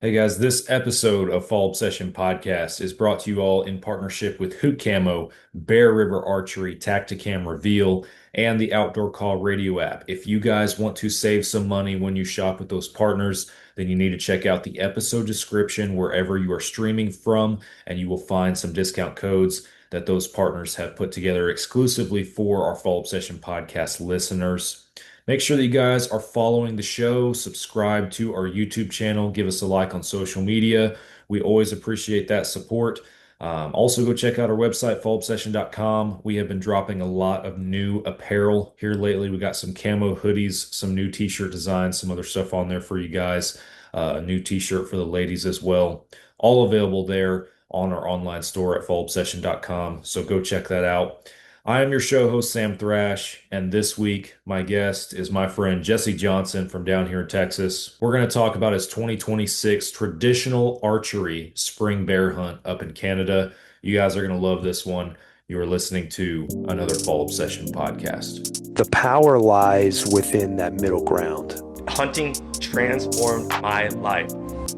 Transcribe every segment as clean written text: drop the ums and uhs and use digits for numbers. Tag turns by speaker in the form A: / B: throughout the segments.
A: Hey guys, this episode of Fall Obsession Podcast is brought to you all in partnership with Hoot Camo, Bear River Archery, Tacticam Reveal, and the Outdoor Call radio app. If you guys want to save some money when you shop with those partners, then you need to check out the episode description wherever you are streaming from, and you will find some discount codes that those partners have put together exclusively for our Fall Obsession Podcast listeners. Make sure that you guys are following the show, subscribe to our YouTube channel, give us a like on social media. We always appreciate that support. Also, go check out our website, fallobsession.com. We have been dropping a lot of new apparel here lately. We got some camo hoodies, some new t-shirt designs, some other stuff on there for you guys. A new t-shirt for the ladies as well. All available there on our online store at fallobsession.com. So go check that out. I am your show host, Sam Thrash, and this week my guest is my friend Jesse Johnson from down here in Texas. We're going to talk about his 2026 traditional archery spring bear hunt up in Canada. You guys are going to love this one. You are listening to another Fall Obsession podcast.
B: The power lies within that middle ground.
C: Hunting transformed my life.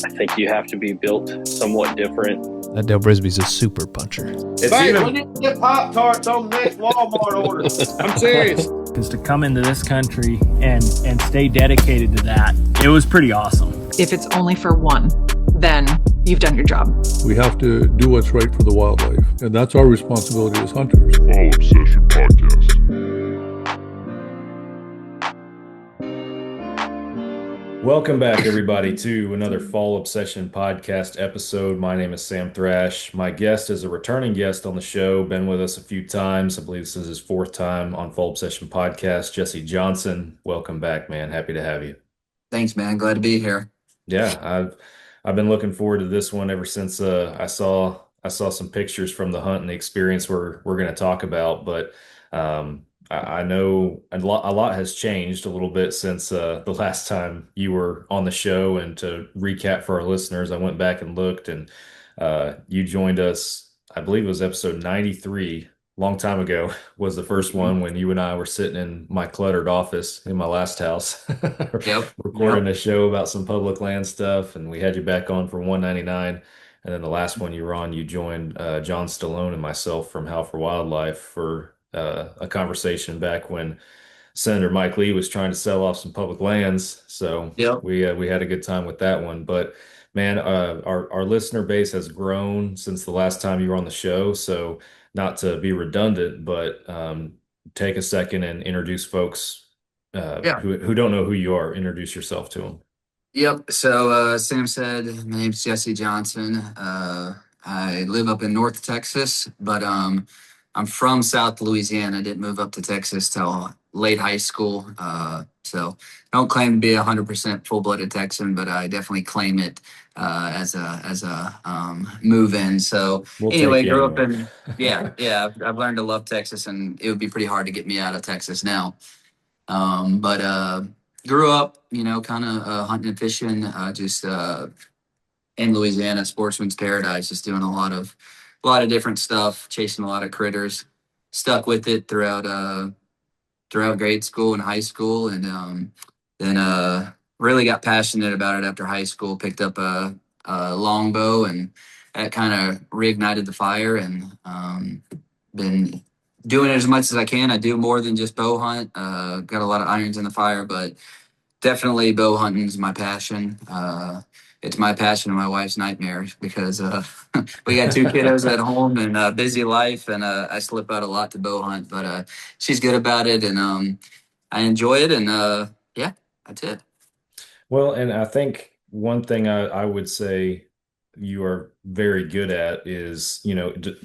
D: I think you have to be built somewhat different.
E: That Dale Brisby's a super puncher.
F: Hey, we need to get Pop-Tarts on the next Walmart order. I'm serious.
G: Because to come into this country and stay dedicated to that, it was pretty awesome.
H: If it's only for one, then you've done your job.
I: We have to do what's right for the wildlife, and that's our responsibility as hunters.
J: Fall Obsession Podcast.
A: Welcome back, everybody, to another Fall Obsession Podcast episode. My name is Sam Thrash. My guest is a returning guest on the show, been with us a few times. I believe this is his fourth time on Fall Obsession Podcast. Jesse Johnson, welcome back, man. Happy to have you.
K: Thanks, man. Glad to be here.
A: Yeah, I've been looking forward to this one ever since I saw some pictures from the hunt and the experience we're going to talk about. But I know a lot has changed a little bit since the last time you were on the show. And to recap for our listeners, I went back and looked, and you joined us, I believe it was episode 93, long time ago, was the first one when you and I were sitting in my cluttered office in my last house, recording a show about some public land stuff. And we had you back on for 199. And then the last one you were on, you joined John Stallone and myself from Howl for Wildlife for a conversation back when Senator Mike Lee was trying to sell off some public lands. So we had a good time with that one. But man, our listener base has grown since the last time you were on the show. So not to be redundant, but take a second and introduce folks who don't know who you are. Introduce yourself to them.
K: Yep. So Sam said, my name's Jesse Johnson. I live up in North Texas, but I'm from South Louisiana. I didn't move up to Texas till late high school. So I don't claim to be 100% full-blooded Texan, but I definitely claim it as a move-in. So anyway, grew up in, I've learned to love Texas, and it would be pretty hard to get me out of Texas now. But grew up, kind of hunting and fishing, just in Louisiana, sportsman's paradise, just doing a lot of different stuff, chasing a lot of critters. Stuck with it throughout grade school and high school, and then really got passionate about it after high school. Picked up a longbow, and that kind of reignited the fire, and been doing it as much as I can. I do more than just bow hunt. Got a lot of irons in the fire, but definitely bow hunting is my passion. It's my passion and my wife's nightmare because we got two kiddos at home and a busy life, and I slip out a lot to bow hunt, but she's good about it, and I enjoy it, and that's it.
A: Well, and I think one thing I would say you are very good at is,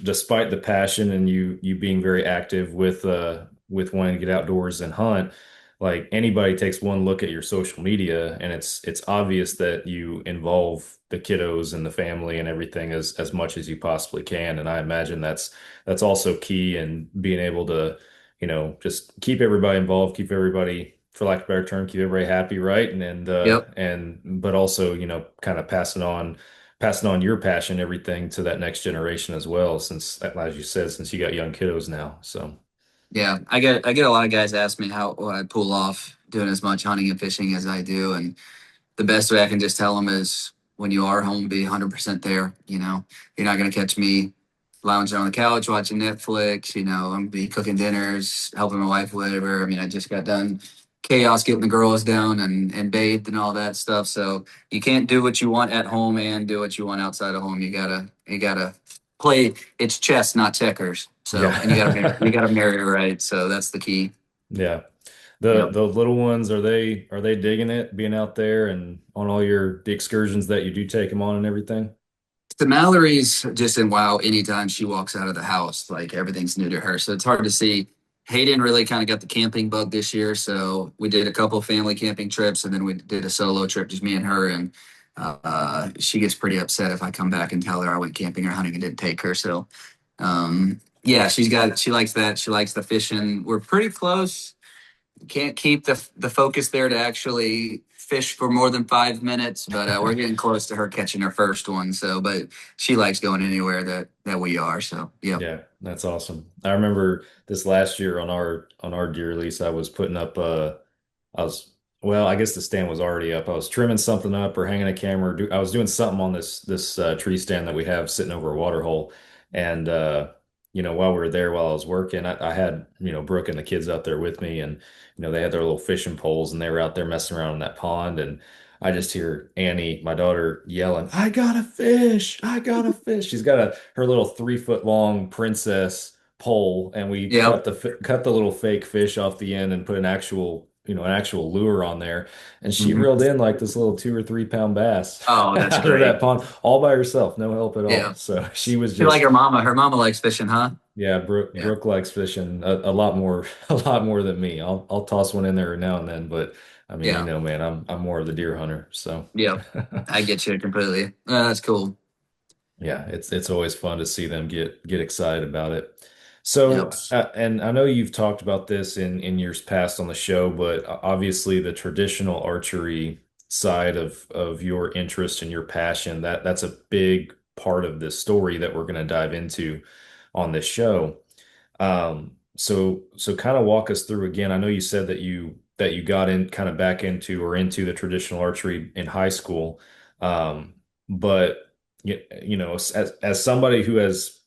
A: despite the passion and you being very active with wanting to get outdoors and hunt, like anybody takes one look at your social media and it's obvious that you involve the kiddos and the family and everything as much as you possibly can. And I imagine that's also key in being able to, just keep everybody involved, keep everybody, for lack of a better term, keep everybody happy, right? But also, kind of passing on your passion, everything to that next generation as well, since, as you said, since you got young kiddos now. So
K: yeah, I get a lot of guys ask me what I pull off doing as much hunting and fishing as I do, and the best way I can just tell them is when you are home, be 100% there. You're not going to catch me lounging on the couch watching Netflix. I'm gonna be cooking dinners, helping my wife, whatever. I mean, I just got done chaos getting the girls down and bathed and all that stuff. So you can't do what you want at home and do what you want outside of home. You gotta play. It's chess, not checkers. So and you
A: Yeah.
K: gotta marry her right. So that's the key.
A: Yeah. The little ones, are they digging it, being out there and on all the excursions that you do take them on and everything?
K: The Mallory's just in wow anytime she walks out of the house. Like everything's new to her. So it's hard to see. Hayden really kind of got the camping bug this year. So we did a couple family camping trips and then we did a solo trip, just me and her. And she gets pretty upset if I come back and tell her I went camping or hunting and didn't take her. So yeah, she likes that. She likes the fishing. We're pretty close. Can't keep the focus there to actually fish for more than 5 minutes, but we're getting close to her catching her first one. So, but she likes going anywhere that we are. So, yeah.
A: Yeah, that's awesome. I remember this last year on our deer lease, I was putting up I was well, I guess the stand was already up. I was trimming something up or hanging a camera. I was doing something on this tree stand that we have sitting over a water hole. And while we were there, while I was working, I had Brooke and the kids out there with me, and they had their little fishing poles, and they were out there messing around in that pond, and I just hear Annie, my daughter, yelling, "I got a fish! I got a fish!" She's got her little 3 foot long princess pole, and we
K: Yep.
A: cut the little fake fish off the end and put an actual lure on there, and she
K: Mhm.
A: reeled in like this little 2 or 3 pound bass
K: Oh, that's
A: out of that
K: great.
A: pond all by herself, no help at all.
K: Yeah.
A: So she was
K: She like
A: just
K: her mama. Her mama likes fishing, huh?
A: yeah,
K: Yeah.
A: Brooke likes fishing a lot more a lot more than me. I'll toss one in there now and then, but I mean,
K: Yeah.
A: man, I'm more of the deer hunter, so
K: Yep. I get you completely. That's cool.
A: yeah, it's always fun to see them get excited about it. So,
K: Yep.
A: and I know you've talked about this in years past on the show, but obviously the traditional archery side of your interest and your passion, that's a big part of this story that we're going to dive into on this show. So kind of walk us through again. I know you said that you got in kind of back into the traditional archery in high school. But as somebody who has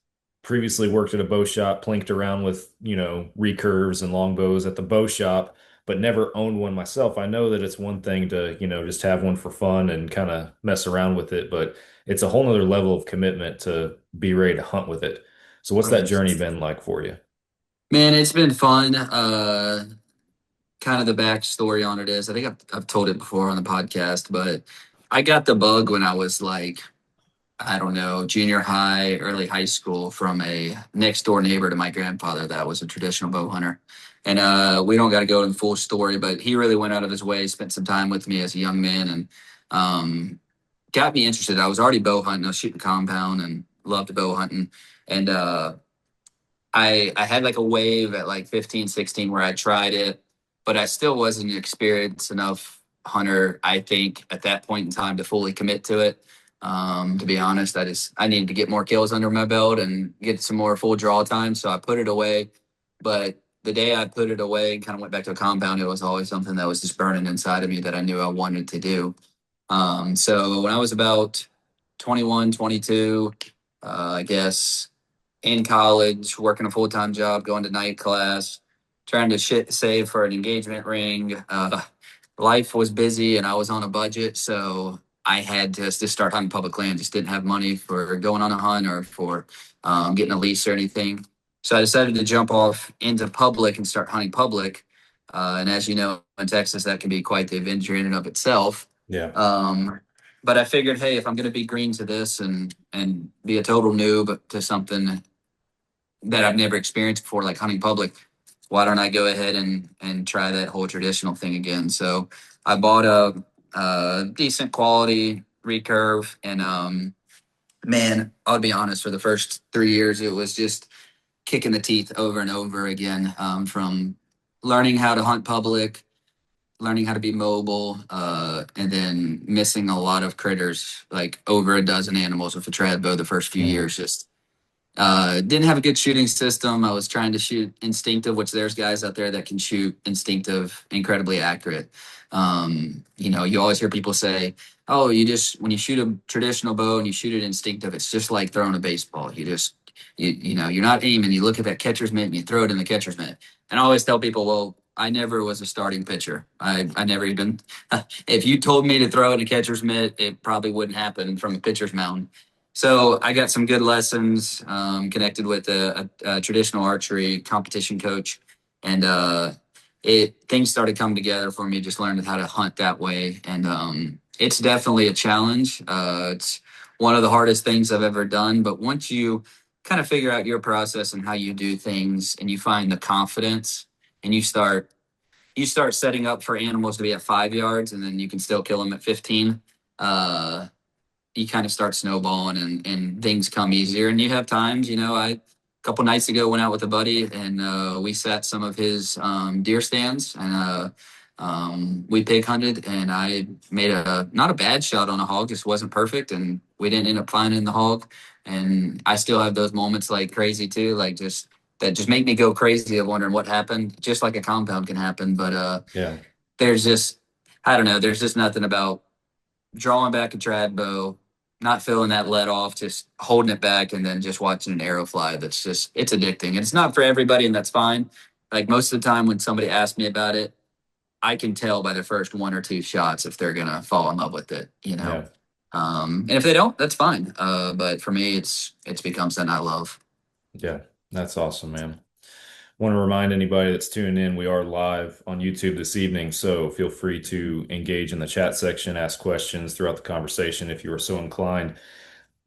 A: previously worked at a bow shop, plinked around with, recurves and longbows at the bow shop, but never owned one myself, I know that it's one thing to, just have one for fun and kind of mess around with it, but it's a whole nother level of commitment to be ready to hunt with it. So what's that
K: Right.
A: journey been like for you?
K: Man, it's been fun. Kind of the backstory on it is, I think I've told it before on the podcast, but I got the bug when I was like, I don't know, junior high, early high school from a next door neighbor to my grandfather that was a traditional bow hunter. And we don't got to go into the full story, but he really went out of his way, spent some time with me as a young man, and got me interested. I was already bow hunting. I was shooting compound and loved bow hunting. And I had like a wave at like 15, 16 where I tried it, but I still wasn't an experienced enough hunter, I think, at that point in time to fully commit to it. To be honest, I needed to get more kills under my belt and get some more full draw time. So I put it away. But the day I put it away and kind of went back to a compound, it was always something that was just burning inside of me that I knew I wanted to do. So when I was about 21, 22, I guess in college, working a full time job, going to night class, trying to save for an engagement ring. Life was busy and I was on a budget. So I had to just start hunting public land. Just didn't have money for going on a hunt or for getting a lease or anything. So I decided to jump off into public and start hunting public. And as you know, in Texas, that can be quite the adventure in and of itself.
A: Yeah.
K: But I figured, hey, if I'm going to be green to this and be a total noob to something that I've never experienced before, like hunting public, why don't I go ahead and try that whole traditional thing again? So I bought a decent quality recurve, and man, I'll be honest, for the first 3 years, it was just kicking the teeth over and over again, from learning how to hunt public, learning how to be mobile, and then missing a lot of critters, like over a dozen animals with a trad bow the first few
A: Mm.
K: years. Just didn't have a good shooting system. I was trying to shoot instinctive, which there's guys out there that can shoot instinctive, incredibly accurate. You always hear people say, oh, when you shoot a traditional bow and you shoot it instinctive, it's just like throwing a baseball. You're not aiming. You look at that catcher's mitt and you throw it in the catcher's mitt. And I always tell people, well, I never was a starting pitcher. I never even, if you told me to throw it in a catcher's mitt, it probably wouldn't happen from a pitcher's mound. So I got some good lessons, connected with a traditional archery competition coach. And, things started coming together for me, just learning how to hunt that way. And, it's definitely a challenge. It's one of the hardest things I've ever done. But once you kind of figure out your process and how you do things, and you find the confidence, and you start setting up for animals to be at 5 yards, and then you can still kill them at 15. Uh, you kind of start snowballing, and things come easier. And you have times, a couple nights ago went out with a buddy, and we sat some of his deer stands, and we pig hunted, and I made not a bad shot on a hog, just wasn't perfect, and we didn't end up finding the hog. And I still have those moments like crazy too, like that just make me go crazy of wondering what happened, just like a compound can happen. But
A: Yeah.
K: there's just, I don't know, there's just nothing about drawing back a trad bow, not feeling that let off, just holding it back, and then just watching an arrow fly. It's addicting. And it's not for everybody, and that's fine. Like most of the time when somebody asks me about it, I can tell by the first one or two shots if they're gonna fall in love with it,
A: Yeah.
K: And if they don't, that's fine. But for me, it's become something I love.
A: Yeah. That's awesome, man. Want to remind anybody that's tuning in, we are live on YouTube this evening, so feel free to engage in the chat section, ask questions throughout the conversation if you are so inclined.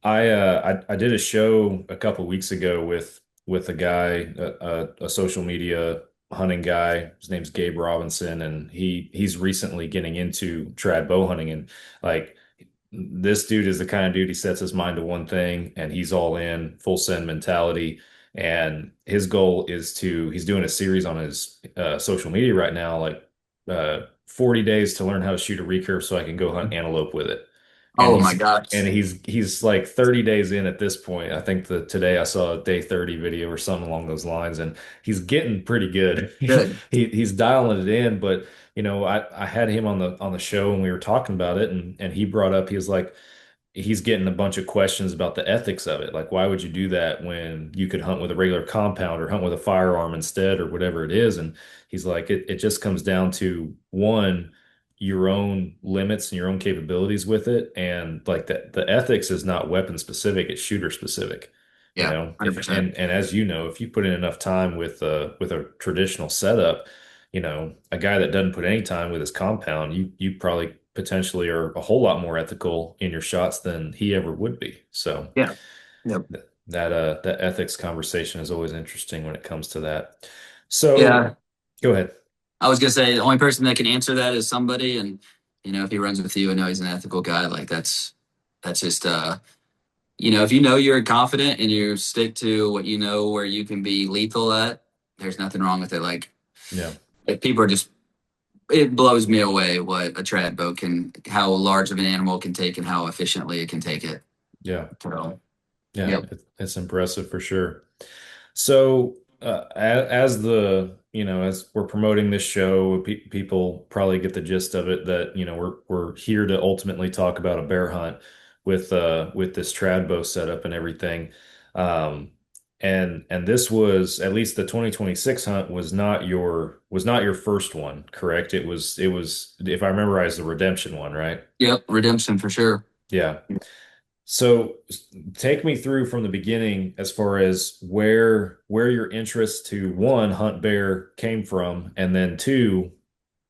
A: I did a show a couple weeks ago with a guy, a social media hunting guy. His name's Gabe Robinson, and he's recently getting into trad bow hunting. And like, this dude is the kind of dude, he sets his mind to one thing and he's all in, full send mentality. And his goal is he's doing a series on his social media right now, like 40 days to learn how to shoot a recurve so I can go hunt antelope with it. And
K: Oh my
A: he's
K: gosh.
A: and he's like 30 days in at this point. I think today I saw a day 30 video or something along those lines, and he's getting pretty good.
K: Good.
A: He's dialing it in. But I had him on the show and we were talking about it, and he brought up, he was like, he's getting a bunch of questions about the ethics of it. Like, why would you do that when you could hunt with a regular compound or hunt with a firearm instead or whatever it is? And he's like, it just comes down to one, your own limits and your own capabilities with it. And like the ethics is not weapon specific, it's shooter specific.
K: Yeah,
A: And as you know, if you put in enough time with a traditional setup, a guy that doesn't put any time with his compound, you probably potentially are a whole lot more ethical in your shots than he ever would be. So
K: yeah. Yep.
A: that ethics conversation is always interesting when it comes to that. So
K: Yeah.
A: go ahead.
K: I was gonna say the only person that can answer that is somebody, and if he runs with you and know he's an ethical guy, like that's just if you know you're confident and you stick to what you know where you can be lethal at, there's nothing wrong with it. Like,
A: Yeah.
K: if people are just, it blows me away what a trad bow how large of an animal can take and how efficiently it can take it.
A: Yeah.
K: So,
A: Yeah,
K: yep.
A: it's impressive for sure. So, as as we're promoting this show, people probably get the gist of it that, we're here to ultimately talk about a bear hunt with this trad bow setup and everything. And this was, at least the 2026 hunt was not your first one, correct? It was, if I remember right, it's the redemption one, right?
K: Yep. Redemption for sure.
A: Yeah. So take me through from the beginning as far as where your interest to, one, hunt bear came from, and then two,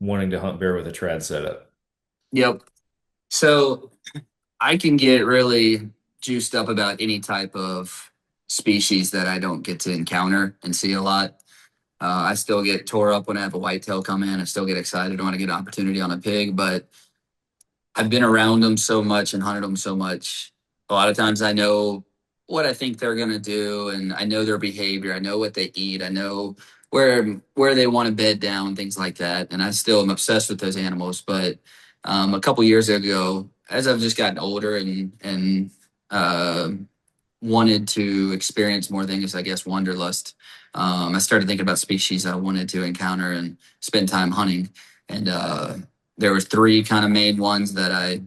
A: wanting to hunt bear with a trad setup.
K: Yep. So I can get really juiced up about any type of species that I don't get to encounter and see a lot. I still get tore up when I have a whitetail come in. I still get excited when I get an opportunity on a pig, but I've been around them so much and hunted them so much. A lot of times I know what I think they're going to do, and I know their behavior. I know what they eat. I know where they want to bed down, things like that. And I still am obsessed with those animals. But a couple years ago, as I've just gotten older and wanted to experience more things, I guess wanderlust, I started thinking about species I wanted to encounter and spend time hunting. And there was three kind of main ones that I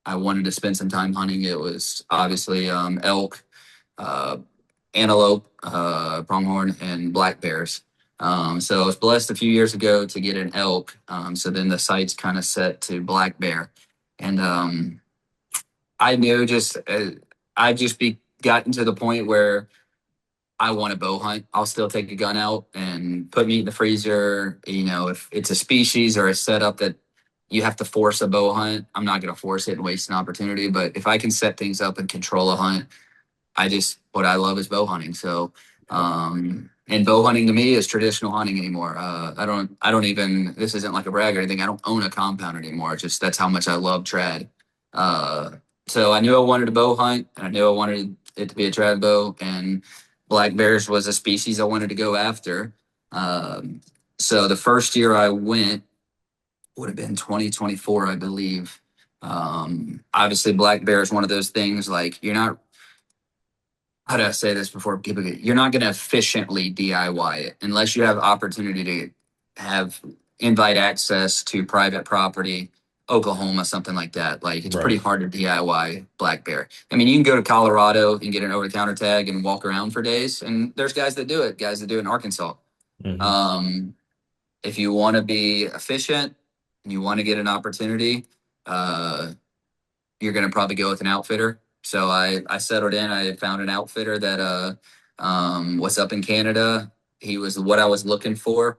K: I wanted to spend some time hunting, it was obviously elk, uh, antelope, pronghorn, and black bears. So I was blessed a few years ago to get an elk. So then the sights kind of set to black bear, and I knew I just be gotten to the point where I want to bow hunt. I'll still take a gun out and put meat in the freezer. You know, if it's a species or a setup that you have to force a bow hunt, I'm not going to force it and waste an opportunity. But if I can set things up and control a hunt, what I love is bow hunting. So, and bow hunting to me is traditional hunting anymore. I don't even, this isn't like a brag or anything. I don't own a compound anymore. Just that's how much I love trad. Uh, so I knew I wanted to bow hunt, and I knew I wanted it to be a trad bow, and black bears was a species I wanted to go after. So the first year I went would have been 2024, I believe. Obviously black bear is one of those things like you're not, how do I say this before people get, you're not going to efficiently DIY it unless you have opportunity to have invite access to private property, Oklahoma, something like that. Like it's pretty
A: Right.
K: hard to DIY black bear. I mean, you can go to Colorado and get an over the counter tag and walk around for days. And there's guys that do it in Arkansas.
A: Mhm.
K: If you want to be efficient and you want to get an opportunity, you're going to probably go with an outfitter. So I settled in. I found an outfitter that was up in Canada. He was what I was looking for.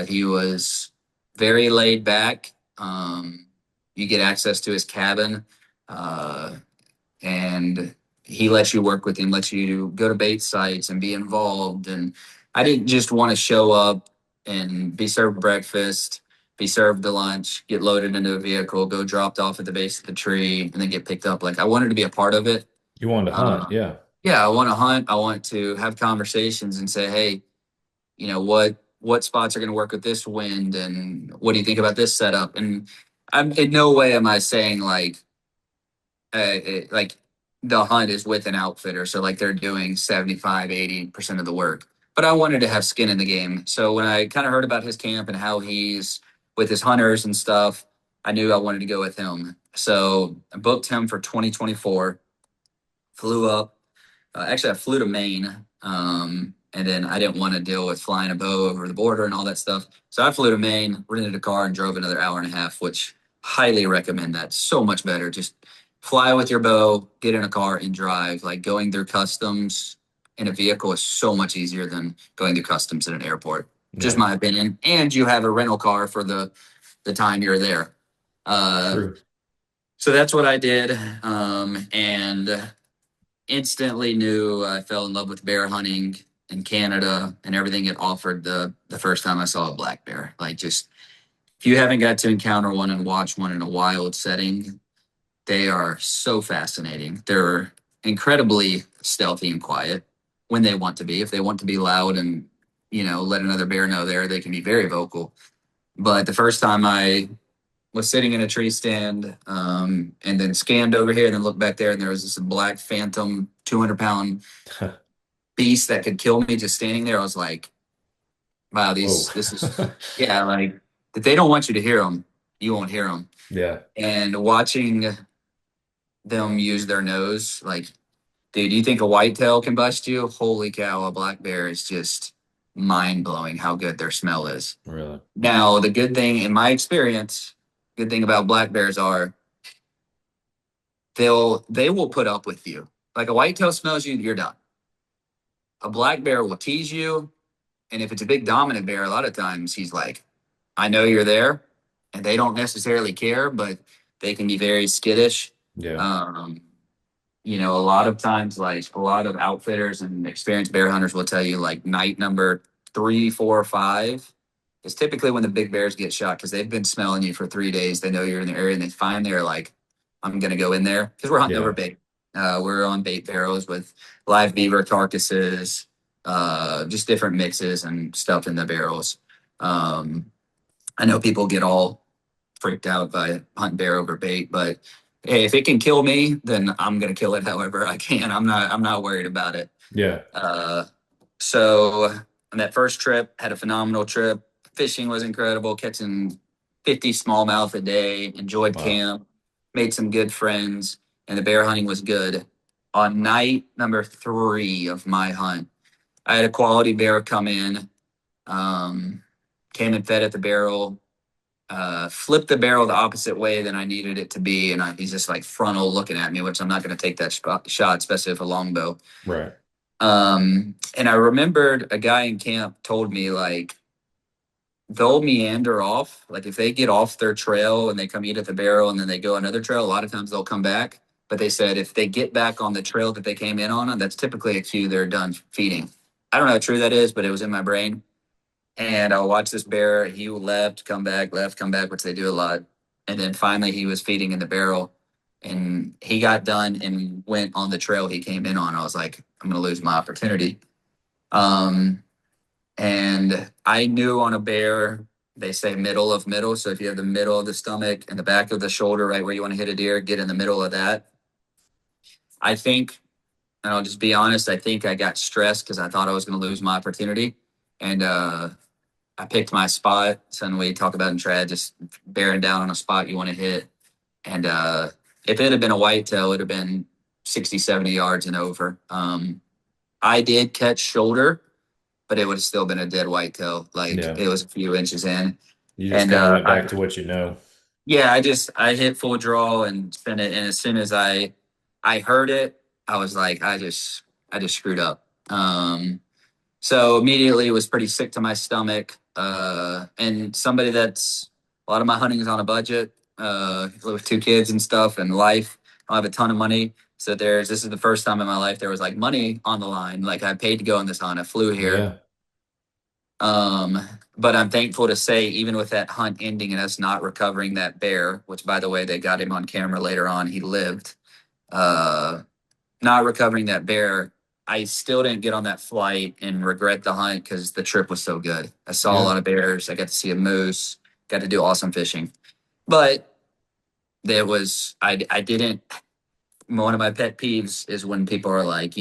K: He was very laid back. You get access to his cabin, and he lets you work with him, lets you go to bait sites and be involved. And I didn't just want to show up and be served breakfast, be served the lunch, get loaded into a vehicle, go dropped off at the base of the tree, and then get picked up. Like I wanted to be a part of it.
A: You wanted to hunt, yeah.
K: Yeah, I want to hunt. I want to have conversations and say, hey, you know, what spots are going to work with this wind, and what do you think about this setup? And I'm in no way am I saying like the hunt is with an outfitter, so like they're doing 75-80% of the work, but I wanted to have skin in the game. So when I kind of heard about his camp and how he's with his hunters and stuff, I knew I wanted to go with him. So I booked him for 2024, flew up. Actually, I flew to Maine, and then I didn't want to deal with flying a bow over the border and all that stuff. So I flew to Maine, rented a car, and drove another hour and a half, which highly recommend that. So much better. Just fly with your bow, get in a car, and drive. Like going through customs in a vehicle is so much easier than going through customs at an airport. Just
A: Yeah.
K: my opinion. And you have a rental car for the time you're there.
A: True.
K: So that's what I did, and instantly knew I fell in love with bear hunting in Canada and everything it offered the first time I saw a black bear. Like just if you haven't got to encounter one and watch one in a wild setting, they are so fascinating. They're incredibly stealthy and quiet when they want to be. If they want to be loud and, you know, let another bear know they can be very vocal. But the first time I was sitting in a tree stand, and then scanned over here and then looked back there, and there was this black phantom 200-pound beast that could kill me just standing there. I was like, wow, this is, yeah, like if they don't want you to hear them, you won't hear them.
A: Yeah.
K: And watching them use their nose, like, dude, you think a whitetail can bust you? Holy cow, a black bear is just mind blowing how good their smell is.
A: Really?
K: Now, the good thing in my experience, good thing about black bears are they will put up with you. Like a whitetail smells you, you're done. A black bear will tease you, and if it's a big dominant bear, a lot of times he's like, I know you're there, and they don't necessarily care, but they can be very skittish.
A: Yeah.
K: You know, a lot of times, like a lot of outfitters and experienced bear hunters will tell you, like night number 3, 4, 5 is typically when the big bears get shot because they've been smelling you for 3 days. They know you're in the area, and they find they're like, I'm going to go in there because we're hunting
A: Yeah.
K: over bait. We're on bait barrels with live beaver carcasses, just different mixes and stuff in the barrels. I know people get all freaked out by hunting bear over bait, but hey, if it can kill me, then I'm going to kill it however I can. I'm not worried about it.
A: Yeah.
K: So on that first trip, had a phenomenal trip. Fishing was incredible, catching 50 smallmouth a day, enjoyed
A: Wow.
K: camp. made some good friends, and the bear hunting was good. On night number 3 of my hunt, I had a quality bear come in, came and fed at the barrel, flipped the barrel the opposite way than I needed it to be, and he's just like frontal looking at me, which I'm not going to take that shot, especially with a longbow.
A: Right.
K: And I remembered a guy in camp told me, like, they'll meander off. Like, if they get off their trail and they come eat at the barrel and then they go another trail, a lot of times they'll come back. But they said if they get back on the trail that they came in on, that's typically a cue they're done feeding. I don't know how true that is, but it was in my brain. And I'll watch this bear. He left, come back, which they do a lot. And then finally he was feeding in the barrel and he got done and went on the trail he came in on. I was like, I'm going to lose my opportunity. And I knew on a bear, they say middle of middle. So if you have the middle of the stomach and the back of the shoulder, right where you want to hit a deer, get in the middle of that. I think, and I'll just be honest, I think I got stressed because I thought I was going to lose my opportunity. And I picked my spot. Something we talk about in trad, just bearing down on a spot you want to hit. And if it had been a whitetail, it would have been 60, 70 yards and over. I did catch shoulder, but it would have still been a dead whitetail. Like it was a few inches in.
A: You just kind of went back to what you know.
K: Yeah, I hit full draw and spent it. And as soon as I heard it, I was like, I just screwed up. So immediately it was pretty sick to my stomach. And somebody that's a lot of my hunting is on a budget, with 2 kids and stuff and life. I don't have a ton of money. So this is the first time in my life there was like money on the line. Like I paid to go on this hunt. I flew here.
A: Yeah.
K: But I'm thankful to say, even with that hunt ending and us not recovering that bear, which by the way, they got him on camera later on, he lived, not recovering that bear, I still didn't get on that flight and regret the hunt because the trip was so good. I saw a lot of bears. I got to see a moose, got to do awesome fishing. But there was, I didn't, one of my pet peeves is when people are like,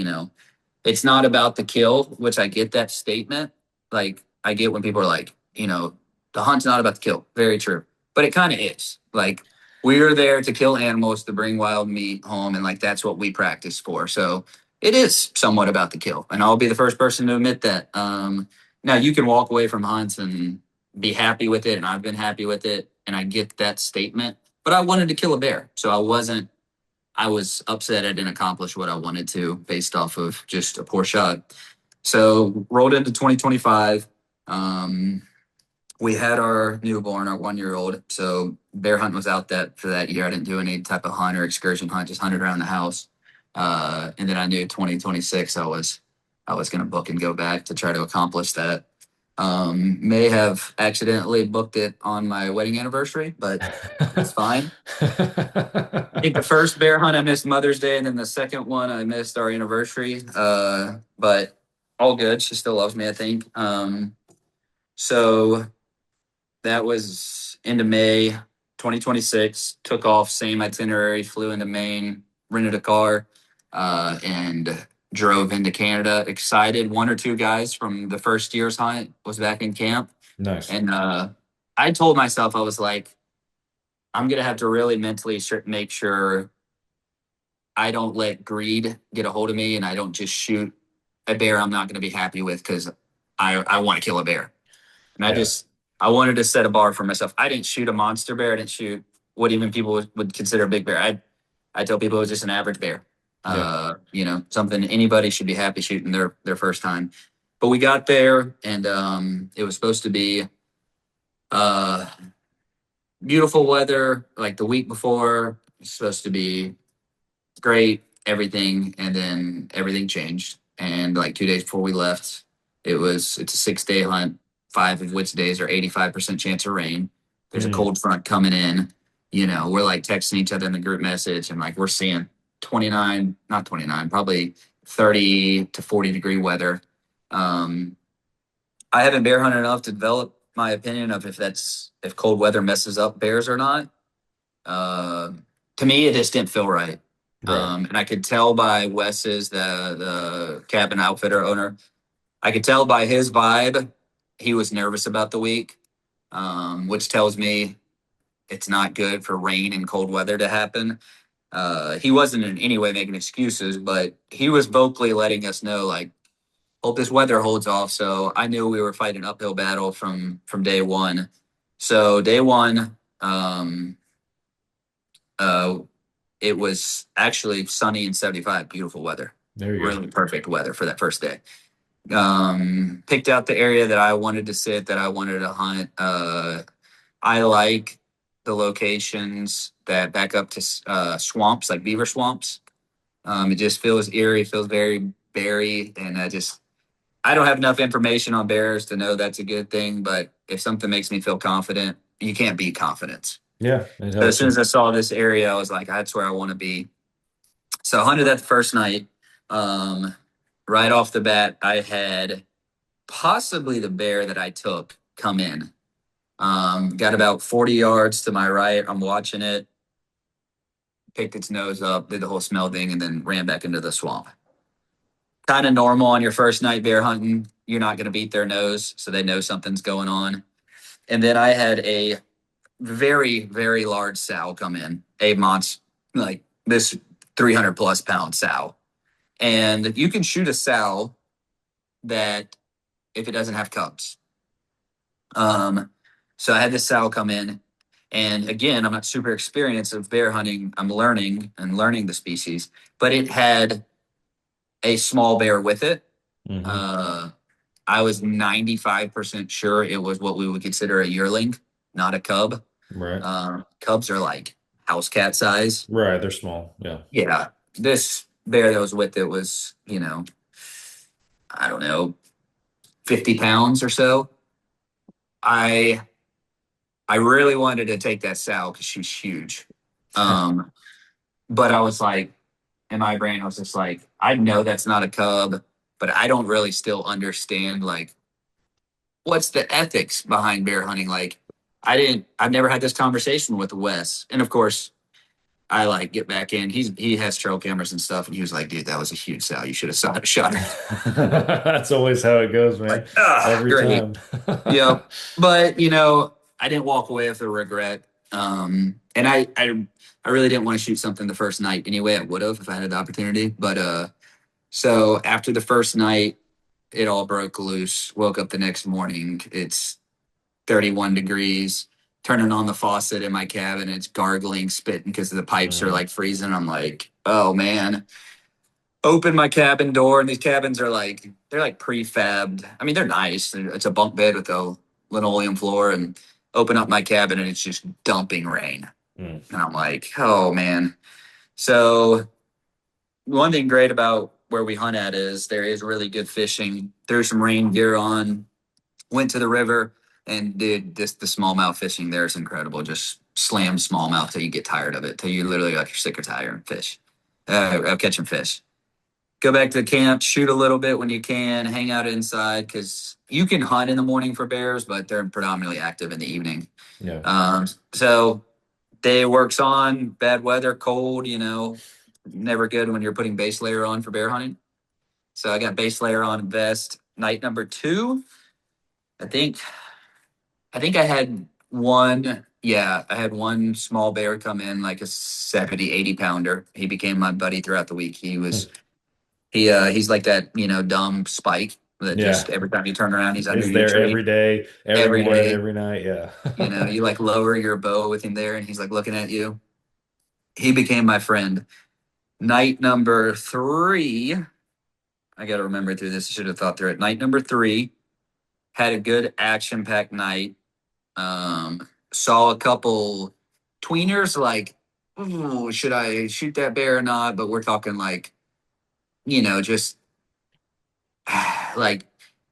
K: it's not about the kill, which I get that statement. Like, I get when people are like, the hunt's not about the kill. Very true. But it kind of is. Like, we're there to kill animals, to bring wild meat home, and like that's what we practice for. So it is somewhat about the kill, and I'll be the first person to admit that. Now you can walk away from hunts and be happy with it, and I've been happy with it, and I get that statement. But I wanted to kill a bear, so I was upset I didn't accomplish what I wanted to based off of just a poor shot. So rolled into 2025. We had our newborn, our 1-year-old. So bear hunt was out for that year. I didn't do any type of hunt or excursion hunt, just hunted around the house. And then I knew 2026 I was going to book and go back to try to accomplish that. May have accidentally booked it on my wedding anniversary, but it's fine. I think the first bear hunt I missed Mother's Day, and then the second one I missed our anniversary. But all good. She still loves me, I think. So that was into May 2026. Took off, same itinerary, flew into Maine, rented a car, and drove into Canada. Excited. 1 or 2 guys from the first year's hunt was back in camp.
A: Nice.
K: And I told myself, I was like, I'm going to have to really mentally make sure I don't let greed get a hold of me and I don't just shoot a bear I'm not going to be happy with because I want to kill a bear. And I wanted to set a bar for myself. I didn't shoot a monster bear. I didn't shoot what even people would consider a big bear. I tell people it was just an average bear. Something anybody should be happy shooting their first time. But we got there and it was supposed to be beautiful weather. Like the week before, it's supposed to be great, everything. And then everything changed. And like 2 days before we left, it's a 6-day hunt, 5 of which days are 85% chance of rain. There's a cold front coming in. We're like texting each other in the group message and like we're seeing probably 30 to 40 degree weather. I haven't bear hunted enough to develop my opinion of if cold weather messes up bears or not. To me, it just didn't feel right. And I could tell by Wes's, the cabin outfitter owner, I could tell by his vibe, he was nervous about the week, which tells me it's not good for rain and cold weather to happen. He wasn't in any way making excuses, but he was vocally letting us know, like, hope this weather holds off. So I knew we were fighting an uphill battle from day one. So day one, uh, it was actually sunny and 75, beautiful weather.
A: There you
K: Really
A: go.
K: perfect weather for that first day. Picked out the area that I wanted to sit, that I wanted to hunt. I like the locations that back up to swamps, like beaver swamps. It just feels eerie, feels very berry, and I don't have enough information on bears to know that's a good thing. But if something makes me feel confident, you can't beat confidence.
A: Yeah, it
K: So as
A: helps
K: soon
A: you.
K: as I saw this area, I was like, that's where I want to be. So I hunted that the first night. Right off the bat, I had possibly the bear that I took come in. Got about 40 yards to my right. I'm watching it, picked its nose up, did the whole smell thing, and then ran back into the swamp. Kind of normal on your first night bear hunting. You're not going to beat their nose, so they know something's going on. And then I had a very, very large sow come in, a monster, like this 300 plus pound sow. And you can shoot a sow that if it doesn't have cubs. So I had this sow come in, and again, I'm not super experienced of bear hunting. I'm learning the species, but it had a small bear with it.
A: Mm-hmm.
K: I was 95% sure it was what we would consider a yearling, not a cub.
A: Right.
K: Cubs are like house cat size.
A: Right. They're small. Yeah.
K: Yeah. This bear that was with it was, I don't know, 50 pounds or so. I really wanted to take that sow because she's huge. But I was like, in my brain, I was just like, I know that's not a cub, but I don't really still understand, like, what's the ethics behind bear hunting. Like, I've never had this conversation with Wes. And of course, I like get back in. He has trail cameras and stuff, and he was like, "Dude, that was a huge sow. You should have shot it."
A: That's always how it goes, man.
K: Like,
A: Every
K: great.
A: time.
K: Yep. But I didn't walk away with a regret. And I really didn't want to shoot something the first night anyway. I would have if I had the opportunity. But so after the first night, it all broke loose. Woke up the next morning. It's 31 degrees. Turning on the faucet in my cabin, it's gargling, spitting because the pipes are like freezing. I'm like, oh man. Open my cabin door, and these cabins are they're like prefabbed. I mean, they're nice. It's a bunk bed with a linoleum floor, and open up my cabin and it's just dumping rain. And I'm like, oh man. So one thing great about where we hunt at is there is really good fishing. Threw some rain gear on, went to the river, and dude, the smallmouth fishing there is incredible. Just slam smallmouth till you get tired of it, till you literally like you're sick or tired of fish, of catching fish. Go back to the camp, shoot a little bit when you can, hang out inside because you can hunt in the morning for bears, but they're predominantly active in the evening.
A: Yeah.
K: So day works on, bad weather, cold, never good when you're putting base layer on for bear hunting. So I got base layer on vest. Night number 2, I think I had one. Yeah, I had one small bear come in, like a 70, 80 pounder. He became my buddy throughout the week. He's like that, dumb Spike that just
A: Yeah.
K: every time you turn around, he's under
A: He's
K: your
A: there
K: tree
A: every day, every
K: every
A: morning,
K: day.
A: every night. Yeah.
K: You like lower your bow with him there, and he's like looking at you. He became my friend. Night number 3, I got to remember through this. I should have thought through it. Night number 3, had a good action-packed night. Saw a couple tweeners, like, ooh, should I shoot that bear or not? But we're talking like, just like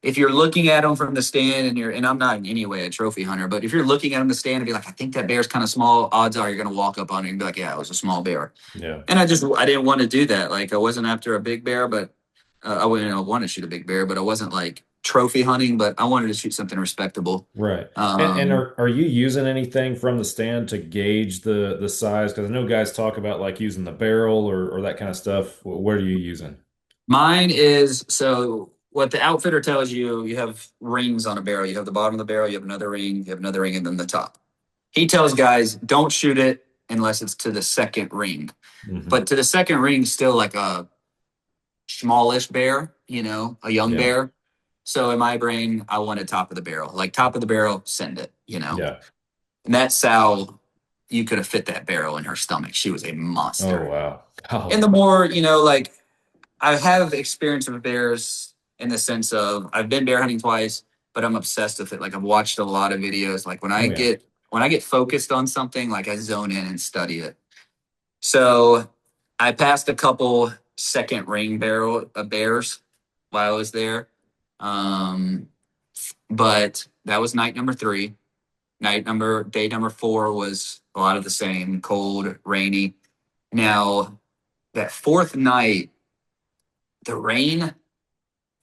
K: if you're looking at them from the stand and I'm not in any way a trophy hunter, but if you're looking at them the stand and be like, I think that bear's kind of small, odds are you're going to walk up on it and be like, yeah, it was a small bear.
A: Yeah.
K: And I didn't want to do that. Like I wasn't after a big bear, but I wouldn't want to shoot a big bear, but I wasn't like trophy hunting, but I wanted to shoot something respectable.
A: Right. And are you using anything from the stand to gauge the size? Because I know guys talk about like using the barrel or that kind of stuff. What are you using?
K: Mine is, so what the outfitter tells you, you have rings on a barrel. You have the bottom of the barrel, you have another ring, and then the top. he tells guys, don't shoot it unless it's to the second ring.
A: Mhm.
K: But to the second ring, still like a smallish bear, a young
A: Yeah.
K: bear. So in my brain, I wanted top of the barrel. Like top of the barrel, send it,
A: Yeah.
K: And that sow, you could have fit that barrel in her stomach. She was a monster.
A: Oh, wow.
K: And
A: Golly.
K: the more, like I have experience with bears in the sense of I've been bear hunting twice, but I'm obsessed with it. Like I've watched a lot of videos. Like when I
A: Oh, yeah.
K: get focused on something, like I zone in and study it. So I passed a couple second ring barrel bears while I was there. But that was night number 3. Day number 4 was a lot of the same, cold, rainy. Now, that 4th night, the rain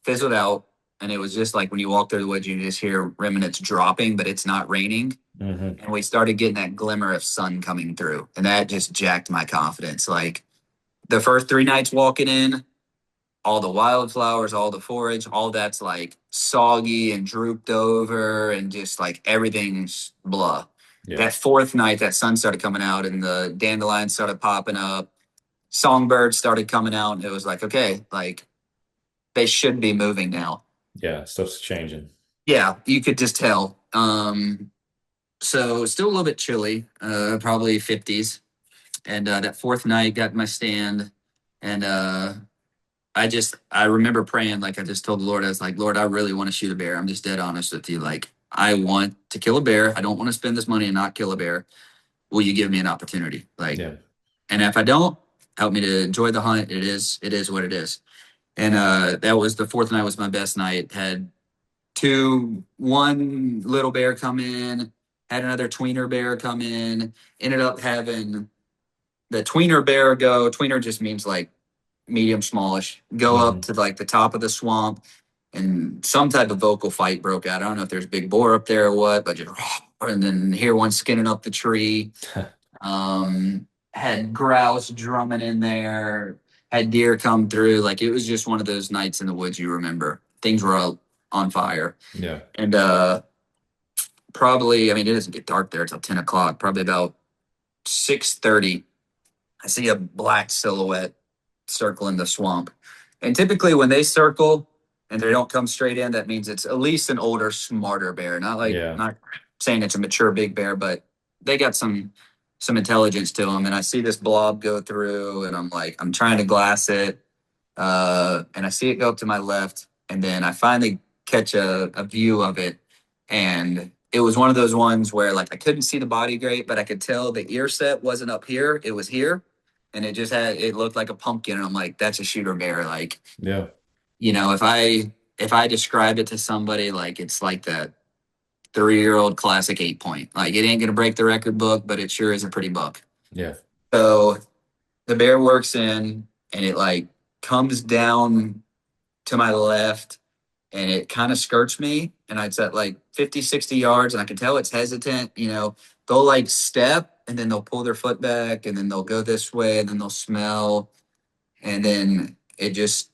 K: fizzled out, and it was just like when you walk through the woods, you just hear remnants dropping, but it's not raining.
A: Mhm.
K: And we started getting that glimmer of sun coming through, and that just jacked my confidence. Like the first 3 nights walking in, all the wildflowers, all the forage, all that's like soggy and drooped over and just like everything's blah.
A: Yeah.
K: That 4th night, that sun started coming out and the dandelions started popping up. Songbirds started coming out. And it was like, okay, like they should be moving now.
A: Yeah. Stuff's changing.
K: Yeah, you could just tell. So still a little bit chilly, probably 50s. And that 4th night got my stand and I remember praying, like I just told the Lord, I was like, Lord, I really want to shoot a bear. I'm just dead honest with you. Like, I want to kill a bear. I don't want to spend this money and not kill a bear. Will you give me an opportunity? Like,
A: Yeah.
K: and if I don't, help me to enjoy the hunt. It is what it is. And that was the 4th night was my best night. Had one little bear come in, had another tweener bear come in, ended up having the tweener bear go. Tweener just means like medium smallish, go up to like the top of the swamp, and some type of vocal fight broke out. I don't know if there's big boar up there or what, but just and then hear one skinning up the tree. Had grouse drumming in there, had deer come through. Like it was just one of those nights in the woods you remember. Things were on fire.
A: Yeah.
K: And probably, I mean, it doesn't get dark there until 10 o'clock, probably about 6:30. I see a black silhouette circling the swamp. And typically when they circle and they don't come straight in, that means it's at least an older, smarter bear. Not saying it's a mature big bear, but they got some intelligence to them. And I see this blob go through and I'm trying to glass it. And I see it go up to my left. And then I finally catch a view of it. And it was one of those ones where like I couldn't see the body great, but I could tell the ear set wasn't up here. It was here. And it looked like a pumpkin. And I'm like, that's a shooter bear. Like,
A: Yeah.
K: If I describe it to somebody, like it's like that 3-year-old classic 8-point. Like it ain't going to break the record book, but it sure is a pretty buck.
A: Yeah.
K: So the bear works in and it like comes down to my left and it kind of skirts me. And it's at like 50, 60 yards and I can tell it's hesitant, they'll like step and then they'll pull their foot back and then they'll go this way and then they'll smell. And then it just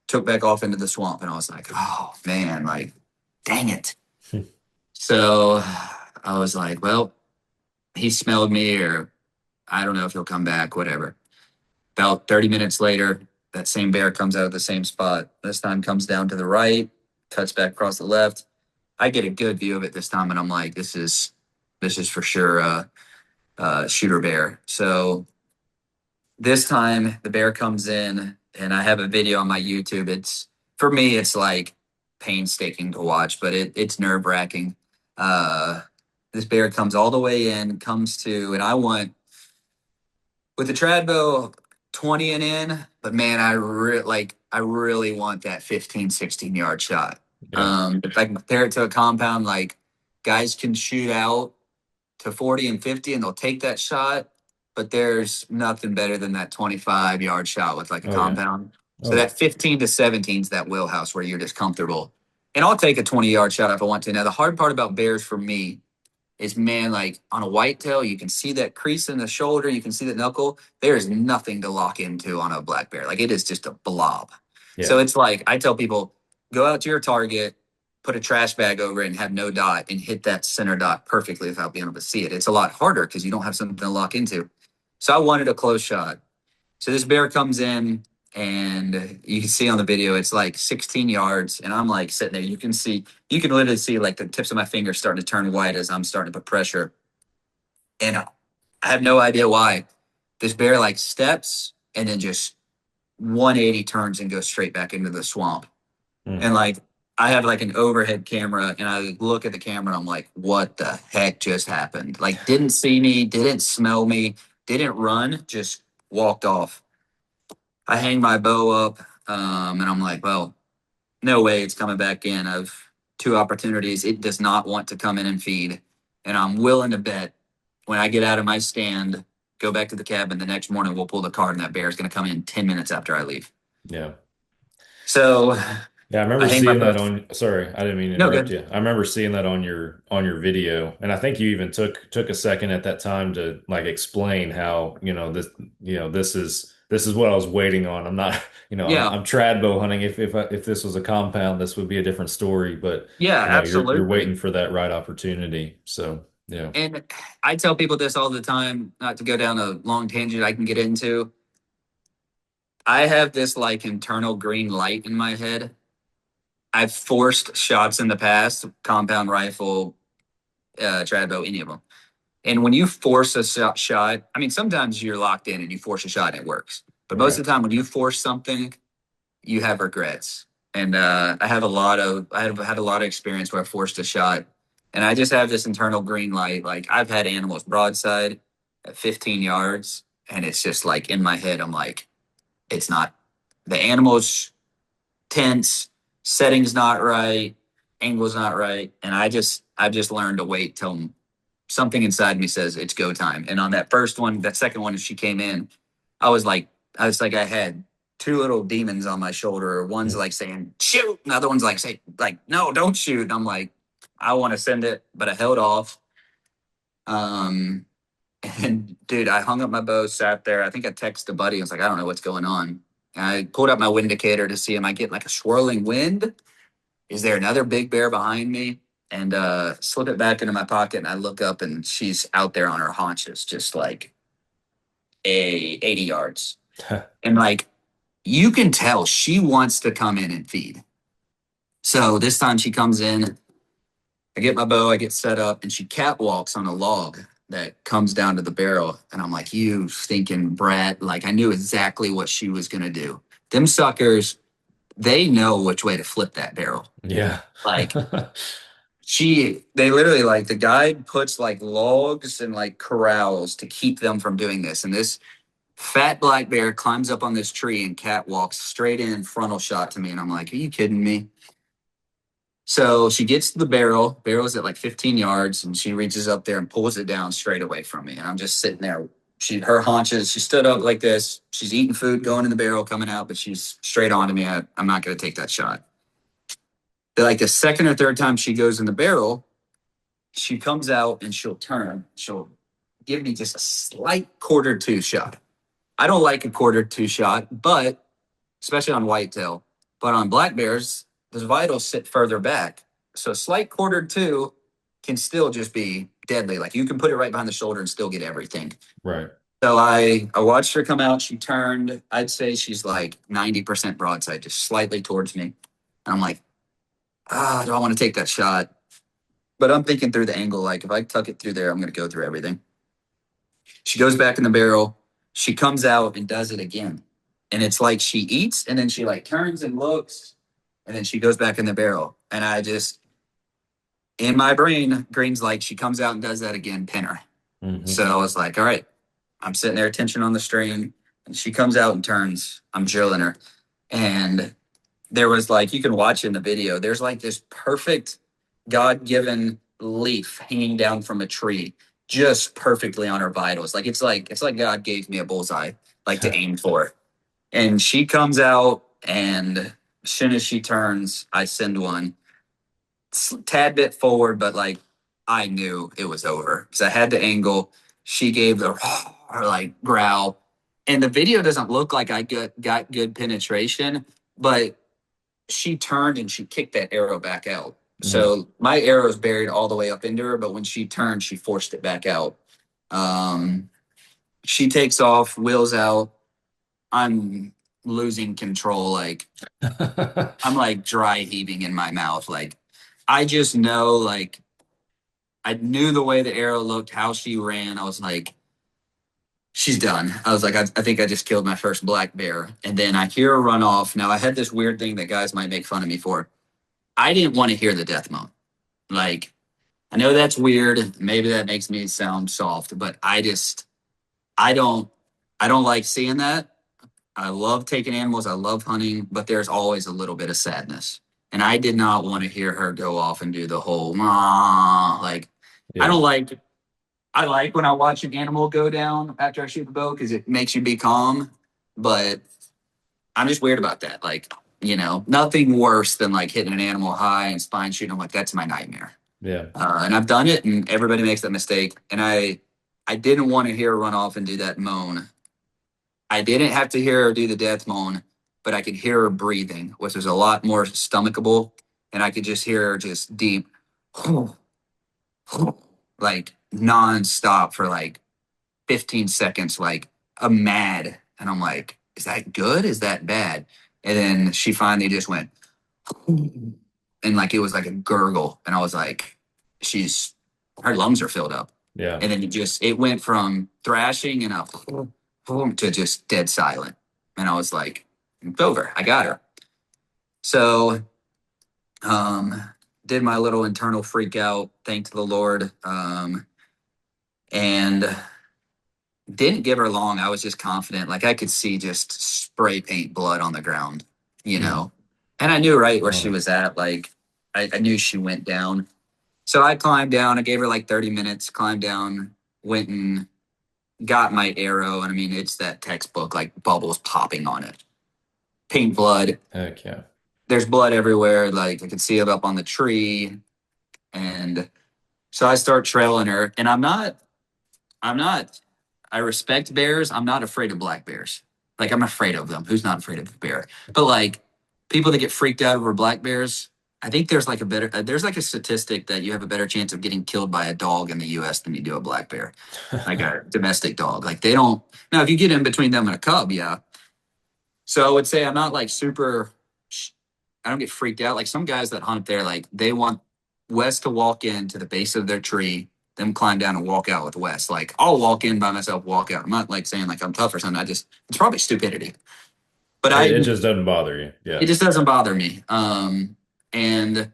K: took back off into the swamp. And I was like, oh man, like, dang it. So I was like, well, he smelled me or I don't know if he'll come back, whatever. About 30 minutes later, that same bear comes out of the same spot. This time comes down to the right, cuts back across the left. I get a good view of it this time. And I'm like, this is for sure shooter bear. So this time the bear comes in and I have a video on my YouTube. For me, it's like painstaking to watch, but it's nerve wracking. This bear comes all the way in, and I want with the trad bow 20 and in, but man, I really want that 15, 16 yard shot.
A: Yeah.
K: If I can compare it to a compound, like guys can shoot out to 40 and 50 and they'll take that shot, but there's nothing better than that 25-yard shot with like a compound. So that 15 to 17 is that wheelhouse where you're just comfortable. And I'll take a 20-yard shot if I want to. Now, the hard part about bears for me is, man, like on a whitetail, you can see that crease in the shoulder. You can see the knuckle. There is nothing to lock into on a black bear. Like it is just a blob.
A: Yeah.
K: So it's like I tell people, go out to your target, put a trash bag over it and have no dot and hit that center dot perfectly without being able to see it. It's a lot harder because you don't have something to lock into. So I wanted a close shot. So this bear comes in, and you can see on the video, it's like 16 yards. And I'm like sitting there. You can literally see like the tips of my fingers starting to turn white as I'm starting to put pressure. And I have no idea why. This bear like steps and then just 180 turns and goes straight back into the swamp. And like, I have like an overhead camera, and I look at the camera and I'm like, what the heck just happened? Like, didn't see me, didn't smell me, didn't run, just walked off. I hang my bow up, and I'm like, well, no way it's coming back in. I've 2 opportunities. It does not want to come in and feed. And I'm willing to bet when I get out of my stand, go back to the cabin, the next morning we'll pull the card and that bear is going to come in 10 minutes after I leave.
A: Yeah.
K: So
A: yeah, I remember seeing that on, sorry, I didn't mean to interrupt you. I remember seeing that on your video. And I think you even took a second at that time to like explain how, this is what I was waiting on. I'm not, I'm trad bow hunting. If this was a compound, this would be a different story, but
K: yeah, absolutely.
A: You're waiting for that right opportunity. So, yeah.
K: And I tell people this all the time, not to go down a long tangent I can get into. I have this like internal green light in my head. I've forced shots in the past, compound rifle, trad bow, any of them. And when you force a shot, I mean, sometimes you're locked in and you force a shot and it works. But most of the time when you force something, you have regrets. And I have had a lot of experience where I forced a shot. And I just have this internal green light. Like, I've had animals broadside at 15 yards. And it's just like in my head, I'm like, it's not, the animal's tense, setting's not right, angle's not right. And I've just learned to wait till something inside me says it's go time. And on that second one, as she came in, I was like, I had 2 little demons on my shoulder. One's like saying, shoot. And the other one's like, no, don't shoot. And I'm like, I want to send it, but I held off. And dude, I hung up my bow, sat there. I think I texted a buddy. I was like, I don't know what's going on. And I pulled up my wind indicator to see, am I getting like a swirling wind? Is there another big bear behind me? And slip it back into my pocket, and I look up, and she's out there on her haunches, just like 80 yards. And like, you can tell she wants to come in and feed. So this time she comes in, I get my bow, I get set up, and she catwalks on a log that comes down to the barrel. And I'm like, you stinking brat. Like, I knew exactly what she was going to do. Them suckers, they know which way to flip that barrel.
A: Yeah.
K: Like, they literally, like, the guide puts like logs and like corrals to keep them from doing this. And this fat black bear climbs up on this tree and catwalks straight in frontal shot to me. And I'm like, are you kidding me? So she gets to the barrel's at like 15 yards, and she reaches up there and pulls it down straight away from me. And I'm just sitting there. Her haunches, she stood up like this. She's eating food, going in the barrel, coming out, but she's straight on to me. I'm not going to take that shot. Like the second or third time she goes in the barrel, she comes out and she'll turn. She'll give me just a slight 1/4-2 shot. I don't like a 1/4-2 shot, but especially on whitetail. But on black bears, the vitals sit further back. So a slight 1/4-2 can still just be deadly. Like, you can put it right behind the shoulder and still get everything.
A: Right.
K: So I watched her come out. She turned. I'd say she's like 90% broadside, just slightly towards me. And I'm like, do I want to take that shot? But I'm thinking through the angle. Like, if I tuck it through there, I'm going to go through everything. She goes back in the barrel. She comes out and does it again. And it's like she eats, and then she like turns and looks, and then she goes back in the barrel. And I just, in my brain, green's like, she comes out and does that again, pin her. Mm-hmm. So I was like, all right, I'm sitting there, tension on the string, and she comes out and turns. I'm drilling her. And there was like, you can watch in the video, there's like this perfect God-given leaf hanging down from a tree, just perfectly on her vitals. Like, it's like God gave me a bullseye, like to aim for. And she comes out, and as soon as she turns, I send one. It's a tad bit forward, but like, I knew it was over because I had the angle. She gave the like growl, and the video doesn't look like I got good penetration, but she turned and she kicked that arrow back out. So my arrow's buried all the way up into her, but when she turned, she forced it back out. Um, she takes off, wheels out. I'm losing control. Like I'm like dry heaving in my mouth. Like I just know, like I knew the way the arrow looked, how she ran. I was like, she's done. I was like, I think I just killed my first black bear. And then I hear her run off. Now I had this weird thing that guys might make fun of me for. I didn't want to hear the death moan. Like I know that's weird. Maybe that makes me sound soft, but I don't I don't like seeing that. I love taking animals. I love hunting, but there's always a little bit of sadness. And I did not want to hear her go off and do the whole like I
A: Yeah.
K: don't like I like when I watch an animal go down after I shoot the bow because it makes you be calm. But I'm just weird about that. Like, nothing worse than like hitting an animal high and spine shooting. I'm like, that's my nightmare.
A: Yeah.
K: And I've done it, and everybody makes that mistake. And I didn't want to hear her run off and do that moan. I didn't have to hear her do the death moan, but I could hear her breathing, which was a lot more stomachable. And I could just hear her just deep, like nonstop for like 15 seconds, like a mad. And I'm like, is that good? Is that bad? And then she finally just went, and like it was like a gurgle. And I was like, her lungs are filled up.
A: Yeah.
K: And then it went from thrashing and a to just dead silent. And I was like, it's over. I got her. So, did my little internal freak out, thanked the Lord, and didn't give her long. I was just confident. Like I could see just spray paint blood on the ground, and I knew right where she was at. Like I knew she went down. So I climbed down. I gave her like 30 minutes, climbed down, went and got my arrow. And I mean, it's that textbook, like bubbles popping on it. Paint blood.
A: Heck yeah.
K: There's blood everywhere. Like I could see it up on the tree. And so I start trailing her. And I respect bears. I'm not afraid of black bears. Like I'm afraid of them. Who's not afraid of a bear? But like people that get freaked out over black bears, I think there's like a statistic that you have a better chance of getting killed by a dog in the U.S. than you do a black bear, like a domestic dog. Like they don't. Now, if you get in between them and a cub, yeah. So I would say I'm not like super. I don't get freaked out. Like some guys that hunt there, like they want Wes to walk in to the base of their tree, them climb down and walk out with Wes. Like I'll walk in by myself, walk out. I'm not like saying like I'm tough or something. It's probably stupidity. But
A: it just doesn't bother you. Yeah.
K: It just doesn't bother me. And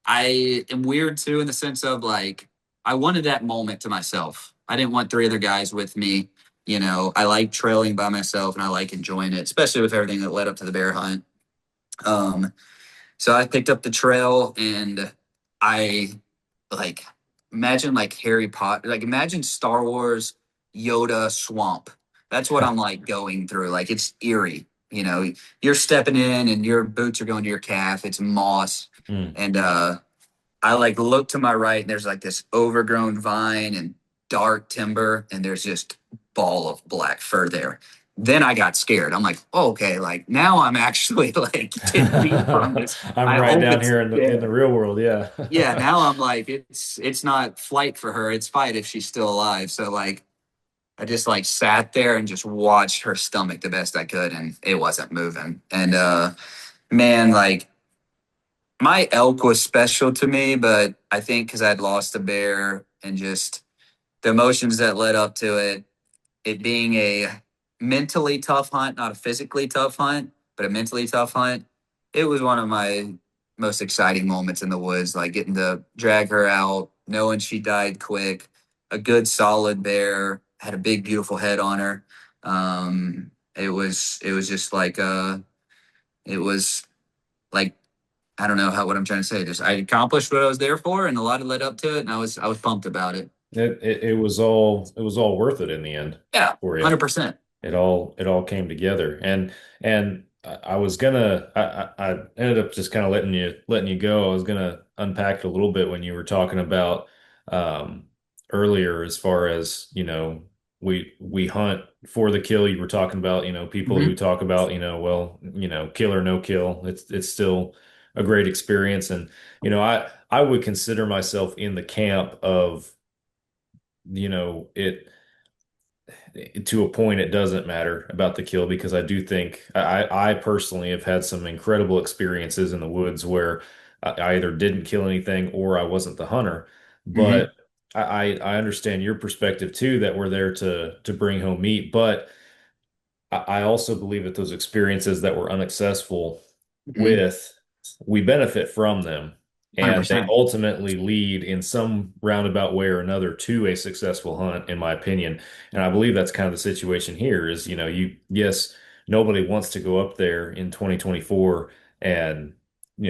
K: I am weird too in the sense of like I wanted that moment to myself. I didn't want three other guys with me. I like trailing by myself and I like enjoying it, especially with everything that led up to the bear hunt. So I picked up the trail and I like imagine like Harry Potter, like imagine Star Wars Yoda swamp. That's what I'm like going through. Like it's eerie. You're stepping in and your boots are going to your calf. It's moss. And I like look to my right and there's like this overgrown vine and dark timber and there's just ball of black fur there. Then I got scared. I'm like, oh, okay, like now I'm actually like 10 feet from this.
A: I'm right down here in the real world. Yeah.
K: Yeah. Now I'm like, it's not flight for her. It's fight if she's still alive. So like, I just like sat there and just watched her stomach the best I could, and it wasn't moving. And man, like my elk was special to me, but I think because I'd lost a bear and just the emotions that led up to it being a mentally tough hunt, not a physically tough hunt, but a mentally tough hunt. It was one of my most exciting moments in the woods, like getting to drag her out, knowing she died quick, a good solid bear, had a big, beautiful head on her. It was just like, it was like, I don't know what I'm trying to say. Just I accomplished what I was there for, and a lot of led up to it, and I was pumped about it.
A: It was all worth it in the end.
K: Yeah,
A: for you.
K: 100%.
A: It all came together, and I was gonna I ended up just kind of letting you go. I was gonna unpack it a little bit when you were talking about earlier as far as we hunt for the kill. You were talking about people who talk about well kill or no kill. It's still a great experience. And, I would consider myself in the camp of, it to a point, it doesn't matter about the kill because I do think I personally have had some incredible experiences in the woods where I either didn't kill anything or I wasn't the hunter.
K: Hmm.
A: But I understand your perspective too, that we're there to bring home meat. But I also believe that those experiences that we're unsuccessful
K: Hmm.
A: with, we benefit from them. And they
K: 100%.
A: ultimately lead in some roundabout way or another to a successful hunt, in my opinion. And I believe that's kind of the situation here is, yes, nobody wants to go up there in 2024 and,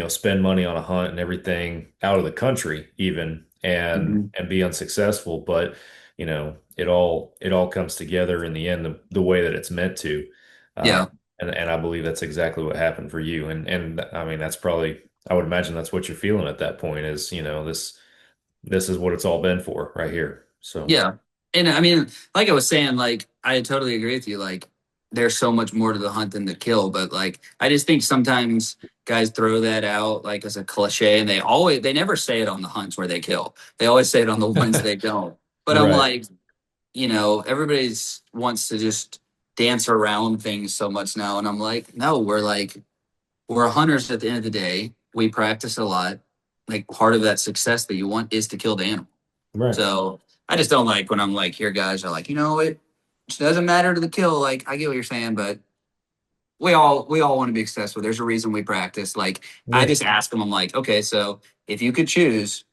A: spend money on a hunt and everything out of the country even
K: Hmm.
A: and be unsuccessful. But it all comes together in the end the way that it's meant to.
K: Yeah.
A: And I believe that's exactly what happened for you. And I mean that's probably I would imagine that's what you're feeling at that point is, this is what it's all been for right here. So
K: Yeah. And I mean, like I was saying, like, I totally agree with you. Like, there's so much more to the hunt than the kill. But, like, I just think sometimes guys throw that out, like, as a cliche. And they never say it on the hunts where they kill. They always say it on the ones they don't. But I'm
A: right.
K: like, everybody's wants to just dance around things so much now. And I'm like, no, we're hunters at the end of the day. We practice a lot. Like, part of that success that you want is to kill the animal.
A: Right.
K: So I just don't like when I'm like, here guys are like, it doesn't matter to the kill. Like, I get what you're saying, but we all want to be successful. There's a reason we practice. Like, I
A: Yeah.
K: just ask them, I'm like, okay, so if you could choose,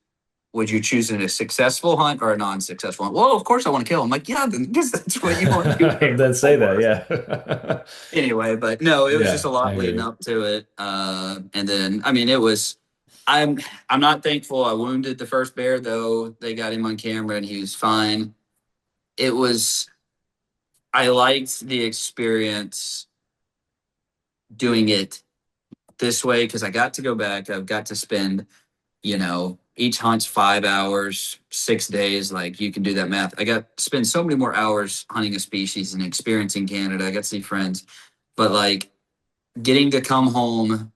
K: would you choose a successful hunt or a non-successful hunt? Well, of course I want to kill. I'm like, yeah, then because that's what you want to be there
A: Then say that,
K: for.
A: yeah.
K: Anyway, but no, it was just
A: Yeah,
K: a
A: I
K: lot
A: hear
K: leading
A: you.
K: up to it. And then, I mean, it was, I'm, I'm not thankful I wounded the first bear though. They got him on camera and he was fine. It was, I liked the experience doing it this way because I got to go back. I've got to spend, each hunt's 5 hours, 6 days. Like, you can do that math. I got to spend so many more hours hunting a species and experiencing Canada. I got to see friends, but like getting to come home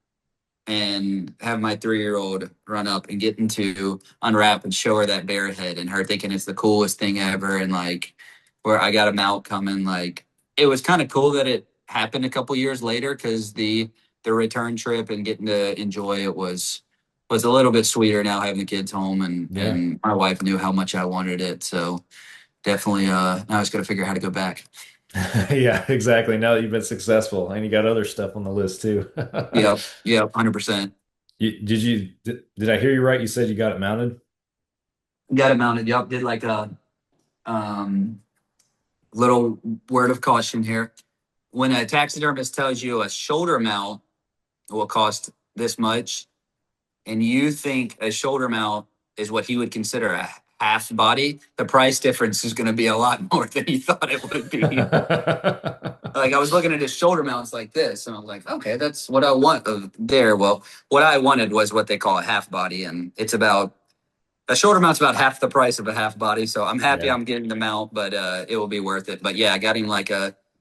K: and have my 3-year-old run up and getting to unwrap and show her that bear head and her thinking it's the coolest thing ever. And like, where I got a mount coming, like, it was kind of cool that it happened a couple years later because the return trip and getting to enjoy it was a little bit sweeter now having the kids home and
A: Yeah.
K: and my wife knew how much I wanted it. So definitely now I just got to figure out how to go back.
A: Yeah, exactly. Now that you've been successful and you got other stuff on the list too.
K: Yep, yep, 100%.
A: Did I hear you right? You said you got it mounted?
K: Got it mounted. Yep, did like a um little word of caution here. When a taxidermist tells you a shoulder mount will cost this much, and you think a shoulder mount is what he would consider a half body, the price difference is going to be a lot more than you thought it would be. Like, I was looking at his shoulder mounts like this, and I'm like, okay, that's what I want of there. Well, what I wanted was what they call a half body, and it's about a shoulder mount's about half the price of a half body. So I'm happy
A: Yeah.
K: I'm getting the mount, but it will be worth it. But yeah, I got him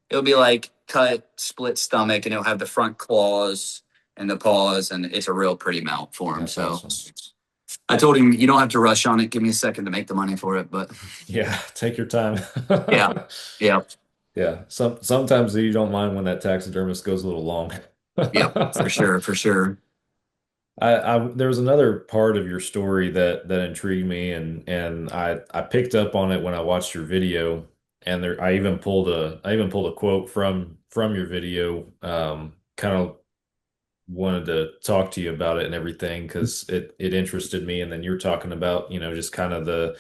K: it'll be like cut split stomach, and it'll have the front claws and the paws, and it's a real pretty mount for him.
A: That's
K: So
A: awesome.
K: I told him, you don't have to rush on it. Give me a second to make the money for it. But
A: Yeah, take your time.
K: yeah, yeah,
A: Yeah, sometimes you don't mind when that taxidermist goes a little long.
K: yep, for sure, for sure.
A: There was another part of your story that intrigued me, and I picked up on it when I watched your video, and I even pulled a quote from your video, kind of wanted to talk to you about it and everything because it interested me, and then you're talking about just kind of the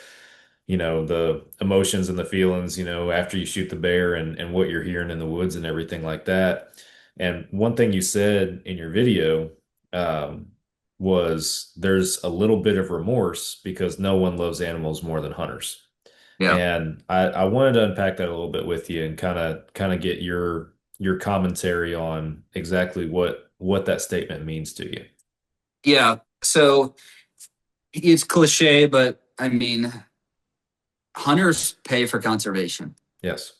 A: emotions and the feelings, after you shoot the bear and what you're hearing in the woods and everything like that. And one thing you said in your video um, was there's a little bit of remorse because no one loves animals more than hunters.
K: Yeah,
A: And I wanted to unpack that a little bit with you and kind of get your commentary on exactly what that statement means to you.
K: yeah. So it's cliche, but I mean, hunters pay for conservation.
A: Yes.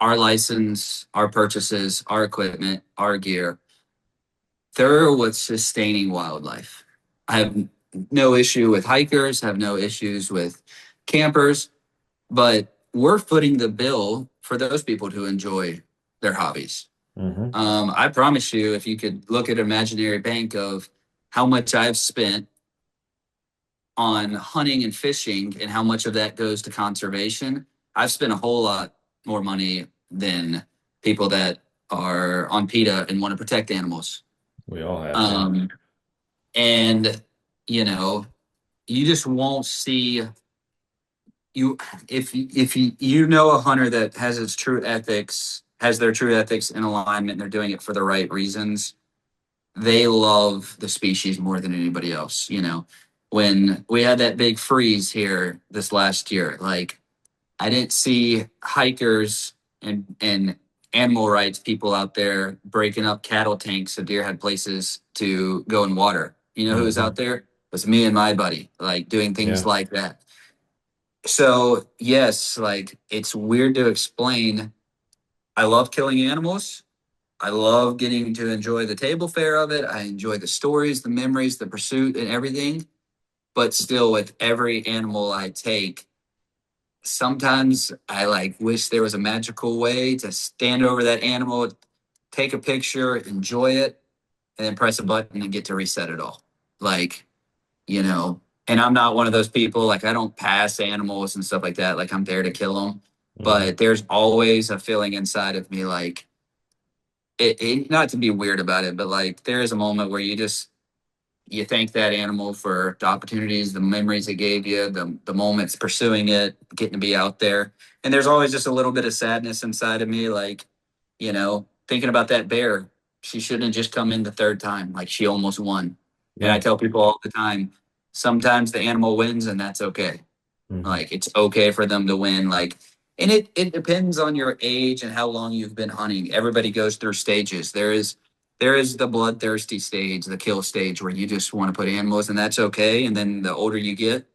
K: Our license, our purchases, our equipment, our gear. they're what's sustaining wildlife. I have no issue with hikers, have no issues with campers, but we're footing the bill for those people to enjoy their hobbies. I promise you, if you could look at an imaginary bank of how much I've spent on hunting and fishing and how much of that goes to conservation, I've spent a whole lot more money than people that are on PETA and want to protect animals.
A: We all have.
K: And you know, you just won't see you if you know a hunter that has its true ethics, has their true ethics in alignment, and they're doing it for the right reasons. They love the species more than anybody else. You know, when we had that big freeze here this last year, like I didn't see hikers and animal rights people out there breaking up cattle tanks so deer had places to go and water. You know who was out there? It was me and my buddy, like doing things like that. So yes, like it's weird to explain. I love killing animals. I love getting to enjoy the table fare of it. I enjoy the stories, the memories, the pursuit, and everything. But still, with every animal I take, sometimes I like wish there was a magical way to stand over that animal, take a picture, enjoy it, and then press a button and get to reset it all. Like, you know, and I'm not one of those people, like I don't pass animals and stuff like that. Like I'm there to kill them. But there's always a feeling inside of me like, not to be weird about it, but like there is a moment where you thank that animal for the opportunities, the memories it gave you, the moments pursuing it, getting to be out there. And there's always just a little bit of sadness inside of me, like, you know, thinking about that bear. She shouldn't have just come in the third time. Like she almost won. And I tell people all the time, sometimes the animal wins and that's okay. Like it's okay for them to win. Like, and it depends on your age and how long you've been hunting. Everybody goes through stages. There is the bloodthirsty stage, the kill stage, where you just want to put animals, and that's okay. And then the older you get,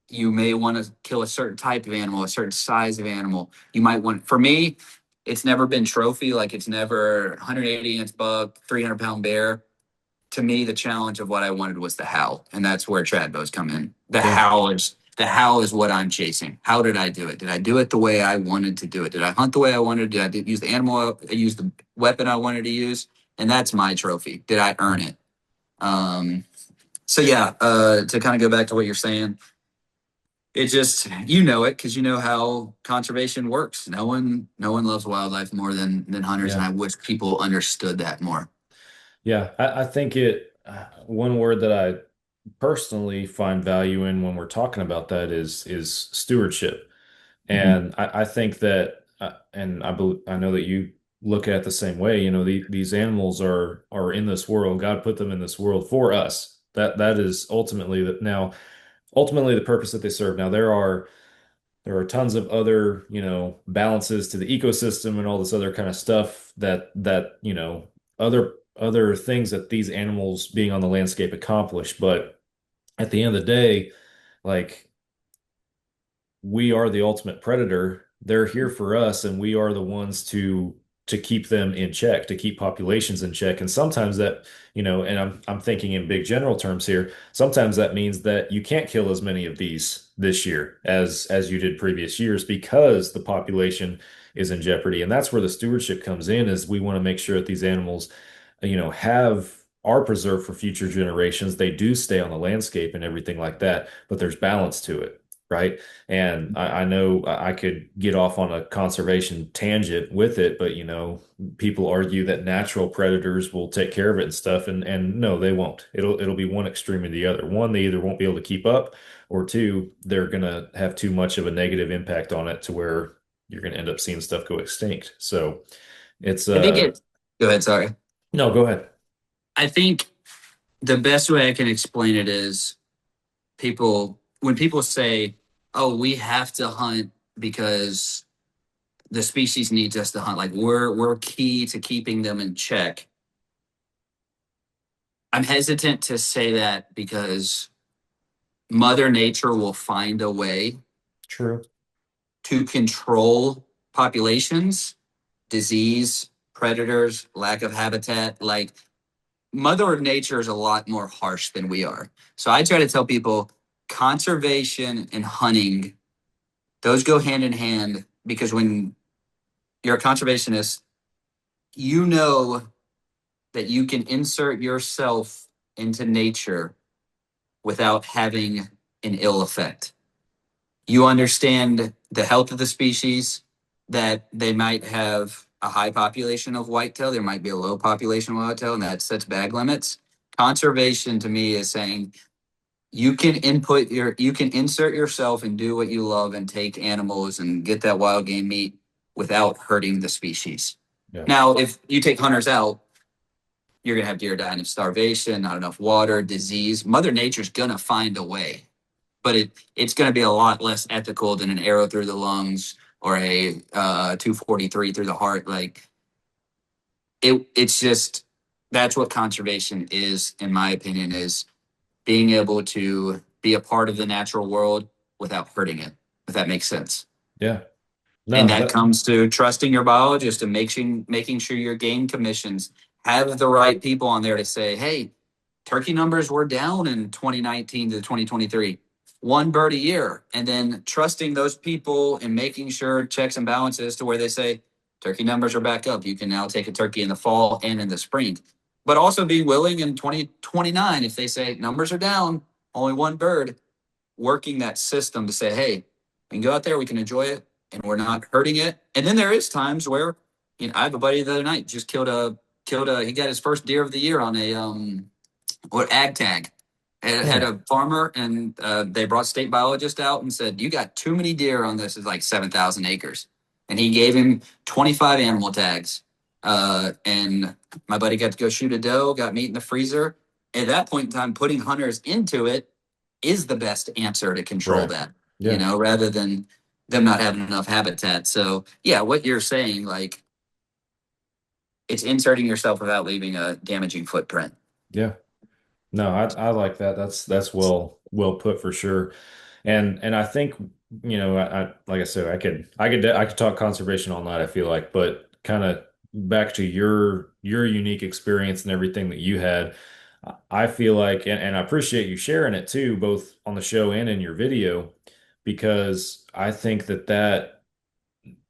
K: you may want to kill a certain type of animal, a certain size of animal. You might want, for me, it's never been trophy. Like it's never 180-inch buck, 300-pound bear. To me, the challenge of what I wanted was the howl, and that's where trad bows come in. The howl is what I'm chasing. How did I do it? Did I do it the way I wanted to do it? Did I hunt the way I wanted? Did I use the animal? I used the weapon I wanted to use, and that's my trophy. Did I earn it? So yeah, to kind of go back to what you're saying, it just you know it because you know how conservation works. No one loves wildlife more than hunters, and I wish people understood that more.
A: Yeah, I think one word that I personally find value in when we're talking about that is stewardship. And I think that, and I know that you look at it the same way. You know, these animals are in this world. God put them in this world for us. That is ultimately the purpose that they serve. Now there are tons of other, balances to the ecosystem and all this other kind of stuff that other things that these animals being on the landscape accomplish. But at the end of the day, like we are the ultimate predator. They're here for us, and we are the ones to keep them in check, to keep populations in check. And sometimes that, and I'm thinking in big general terms here, sometimes that means that you can't kill as many of these this year as you did previous years because the population is in jeopardy. And that's where the stewardship comes in, is we want to make sure that these animals, are preserved for future generations. They do stay on the landscape and everything like that, but there's balance to it. Right. And I know I could get off on a conservation tangent with it, but people argue that natural predators will take care of it and stuff. And no, they won't. It'll be one extreme or the other. One, they either won't be able to keep up, or two, they're gonna have too much of a negative impact on it to where you're gonna end up seeing stuff go extinct. So it's
K: I think it. Go ahead. Sorry.
A: No, go ahead.
K: I think the best way I can explain it is when people say, "Oh, we have to hunt because the species needs us to hunt," like we're key to keeping them in check. I'm hesitant to say that because Mother Nature will find a way
A: True.
K: to control populations, disease, predators, lack of habitat. Like Mother Nature is a lot more harsh than we are. So I try to tell people conservation and hunting, those go hand in hand, because when you're a conservationist, you know that you can insert yourself into nature without having an ill effect. You understand the health of the species, that they might have a high population of whitetail, there might be a low population of whitetail, and that sets bag limits. Conservation to me is saying you can insert yourself and do what you love and take animals and get that wild game meat without hurting the species.
A: Yeah.
K: Now, if you take hunters out, you're going to have deer dying of starvation, not enough water, disease. Mother Nature's going to find a way, but it's going to be a lot less ethical than an arrow through the lungs or a 243 through the heart. Like it's just, that's what conservation is, in my opinion, is being able to be a part of the natural world without hurting it, if that makes sense.
A: Yeah. No,
K: And that comes to trusting your biologist and making sure your game commissions have the right people on there to say, hey, turkey numbers were down in 2019 to 2023, one bird a year. And then trusting those people and making sure checks and balances to where they say turkey numbers are back up. You can now take a turkey in the fall and in the spring. But also be willing in 2029, if they say numbers are down, only one bird, working that system to say, hey, we can go out there, we can enjoy it, and we're not hurting it. And then there is times where, I have a buddy the other night just killed a he got his first deer of the year on a ag tag. Had a farmer, and they brought state biologist out and said, you got too many deer on this. It's like 7,000 acres. And he gave him 25 animal tags. And my buddy got to go shoot a doe, got meat in the freezer. At that point in time, putting hunters into it is the best answer to control that, rather than them not having enough habitat. So yeah, what you're saying, like, it's inserting yourself without leaving a damaging footprint.
A: Yeah. No, I like that. That's well put for sure. And I think, I like I said, I could talk conservation all night, I feel like, but kind of back to your unique experience and everything that you had, I feel like, and I appreciate you sharing it too, both on the show and in your video, because I think that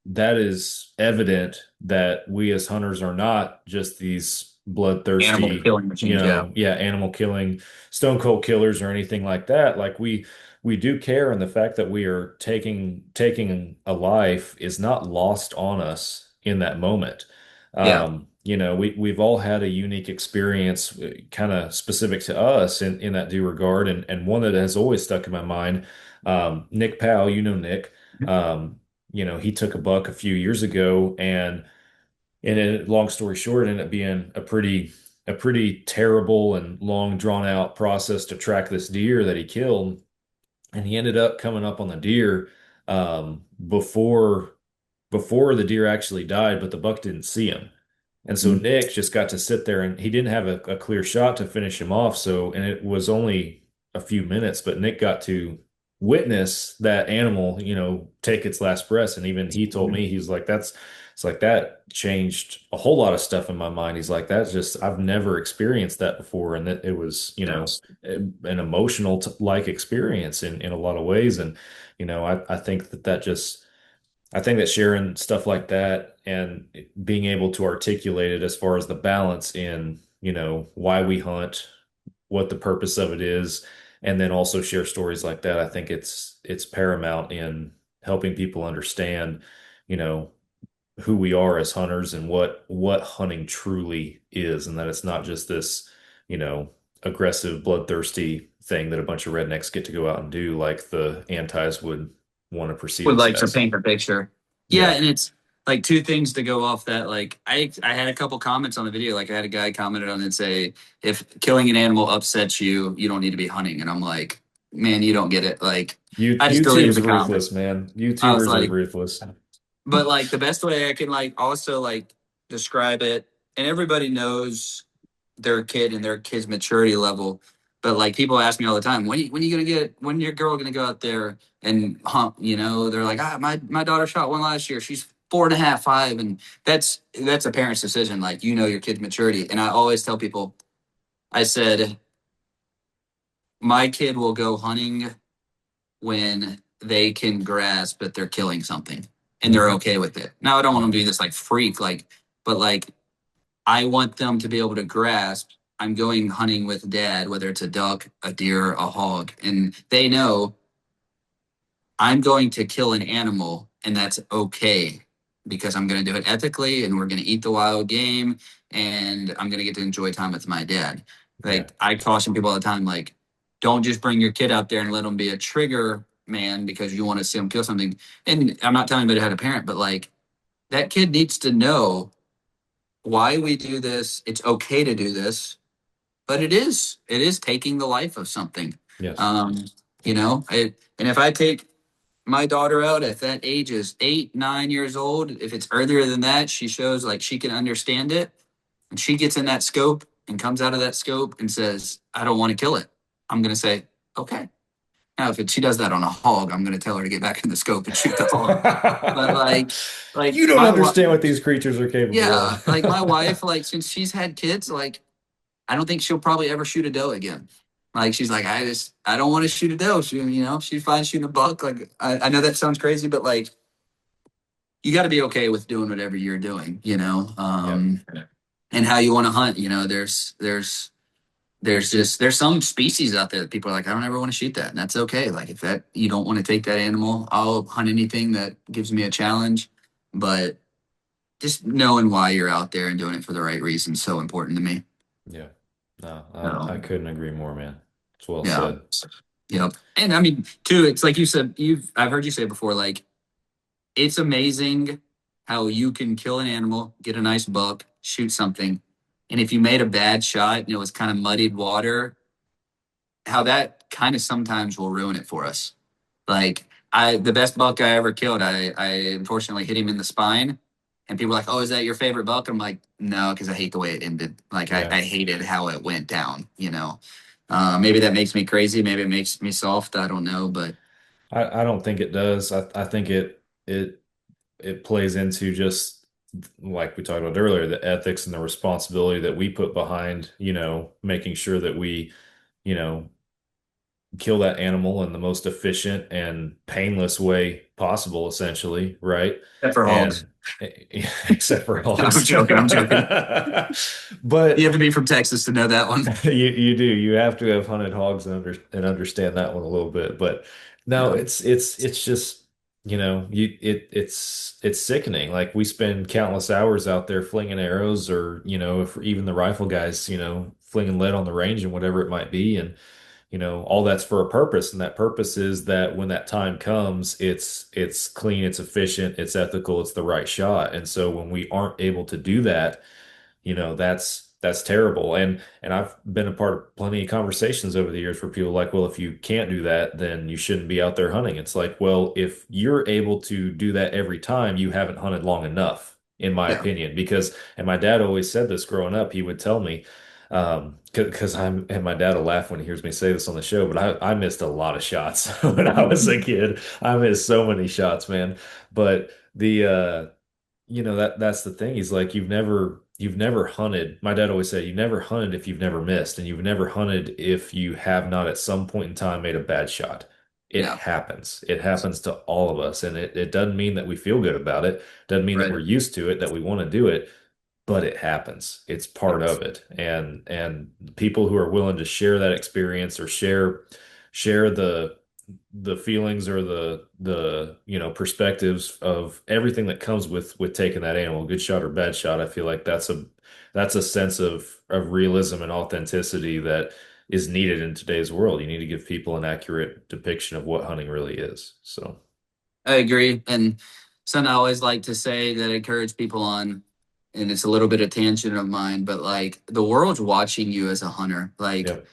A: is evident that we as hunters are not just these bloodthirsty
K: animal killing machines,
A: animal killing, stone cold killers or anything like that. Like we do care, and the fact that we are taking a life is not lost on us in that moment. We've all had a unique experience kind of specific to us in that due regard, and one that has always stuck in my mind. Nick Powell, Nick, he took a buck a few years ago, and long story short, it ended up being a pretty terrible and long drawn out process to track this deer that he killed. And he ended up coming up on the deer before the deer actually died, but the buck didn't see him. And so Nick just got to sit there, and he didn't have a clear shot to finish him off. So, and it was only a few minutes, but Nick got to witness that animal, take its last breath. And even he told me, he's like, it's like that changed a whole lot of stuff in my mind. He's like, I've never experienced that before. And that it was, an emotional like experience in a lot of ways. And, I think I think that sharing stuff like that and being able to articulate it as far as the balance in, why we hunt, what the purpose of it is, and then also share stories like that. I think it's paramount in helping people understand, who we are as hunters and what hunting truly is, and that it's not just this, aggressive, bloodthirsty thing that a bunch of rednecks get to go out and do, like the antis would want to perceive.
K: Would like to paint a picture. Yeah, and it's like two things to go off that. Like I had a couple comments on the video. Like I had a guy commented on it and say, if killing an animal upsets you, you don't need to be hunting. And I'm like, man, you don't get it. Like I just deleted the
A: ruthless, man. YouTubers are ruthless.
K: But like the best way I can like also like describe it, and everybody knows their kid and their kid's maturity level. But like people ask me all the time, when your girl gonna go out there and hunt? They're like, my daughter shot one last year. She's 4.5, 5, and that's a parent's decision. Like your kid's maturity. And I always tell people, I said, my kid will go hunting when they can grasp that they're killing something and they're okay with it. Now, I don't want them to be this like freak, but like, I want them to be able to grasp I'm going hunting with dad, whether it's a duck, a deer, a hog, and they know I'm going to kill an animal and that's okay because I'm going to do it ethically and we're going to eat the wild game and I'm going to get to enjoy time with my dad. Like I caution people all the time, like, don't just bring your kid out there and let them be a trigger man because you want to see them kill something. And I'm not telling anybody how to parent, but like that kid needs to know why we do this. It's okay to do this, but it is taking the life of something.
A: Yes.
K: And if I take my daughter out at that age is 8, 9 years old, if it's earlier than that, she shows like she can understand it. And she gets in that scope and comes out of that scope and says, I don't want to kill it. I'm going to say, okay. Now, if she does that on a hog, I'm going to tell her to get back in the scope and shoot the hog. But like
A: you don't understand what these creatures are capable of.
K: Like my wife, like since she's had kids, like I don't think she'll probably ever shoot a doe again. Like she's like, I don't want to shoot a doe. She's fine shooting a buck. Like I know that sounds crazy, but like you got to be okay with doing whatever you're doing, and how you want to hunt. There's some species out there that people are like, I don't ever want to shoot that, and that's okay. Like if that you don't want to take that animal, I'll hunt anything that gives me a challenge. But just knowing why you're out there and doing it for the right reason is so important to me.
A: Yeah. No, I couldn't agree more, man. It's well
K: Yeah.
A: said.
K: Yep. And I mean, too, it's like you said, I've heard you say before, like, it's amazing how you can kill an animal, get a nice buck, shoot something. And if you made a bad shot and it was kind of muddied water, how that kind of sometimes will ruin it for us. Like the best buck I ever killed, I unfortunately hit him in the spine. And people are like, oh, is that your favorite buck? I'm like, no, because I hate the way it ended. Like I hated how it went down, Maybe that makes me crazy. Maybe it makes me soft. I don't know, but
A: I don't think it does. I think it plays into just like we talked about earlier, the ethics and the responsibility that we put behind, making sure that we, you know, kill that animal in the most efficient and painless way possible, essentially, right?
K: Except for hogs.
A: Except for hogs.
K: I'm joking.
A: But
K: you have to be from Texas to know that one.
A: You do. You have to have hunted hogs and understand that one a little bit. But no, it's just it's sickening. Like we spend countless hours out there flinging arrows, or if even the rifle guys, flinging lead on the range and whatever it might be, and all that's for a purpose. And that purpose is that when that time comes, it's clean, it's efficient, it's ethical, it's the right shot. And so when we aren't able to do that, that's terrible. And I've been a part of plenty of conversations over the years where people are like, well, if you can't do that, then you shouldn't be out there hunting. It's like, well, if you're able to do that every time, you haven't hunted long enough, in my opinion. And my dad always said this growing up. He would tell me, and my dad will laugh when he hears me say this on the show, but I missed a lot of shots when I was a kid. I missed so many shots, man. But that's the thing. He's like, you've never hunted. My dad always said, you never hunted if you've never missed, and you've never hunted if you have not at some point in time made a bad shot. It happens. It happens to all of us. And it doesn't mean that we feel good about it. Doesn't mean that we're used to it, that we want to do it, but it happens. It's part of it. And people who are willing to share that experience or share the feelings or the perspectives of everything that comes with taking that animal, good shot or bad shot. I feel like that's a sense of realism and authenticity that is needed in today's world. You need to give people an accurate depiction of what hunting really is. So
K: I agree. And something I always like to say that I encourage people on, and it's a little bit of tangent of mine, but like the world's watching you as a hunter. Like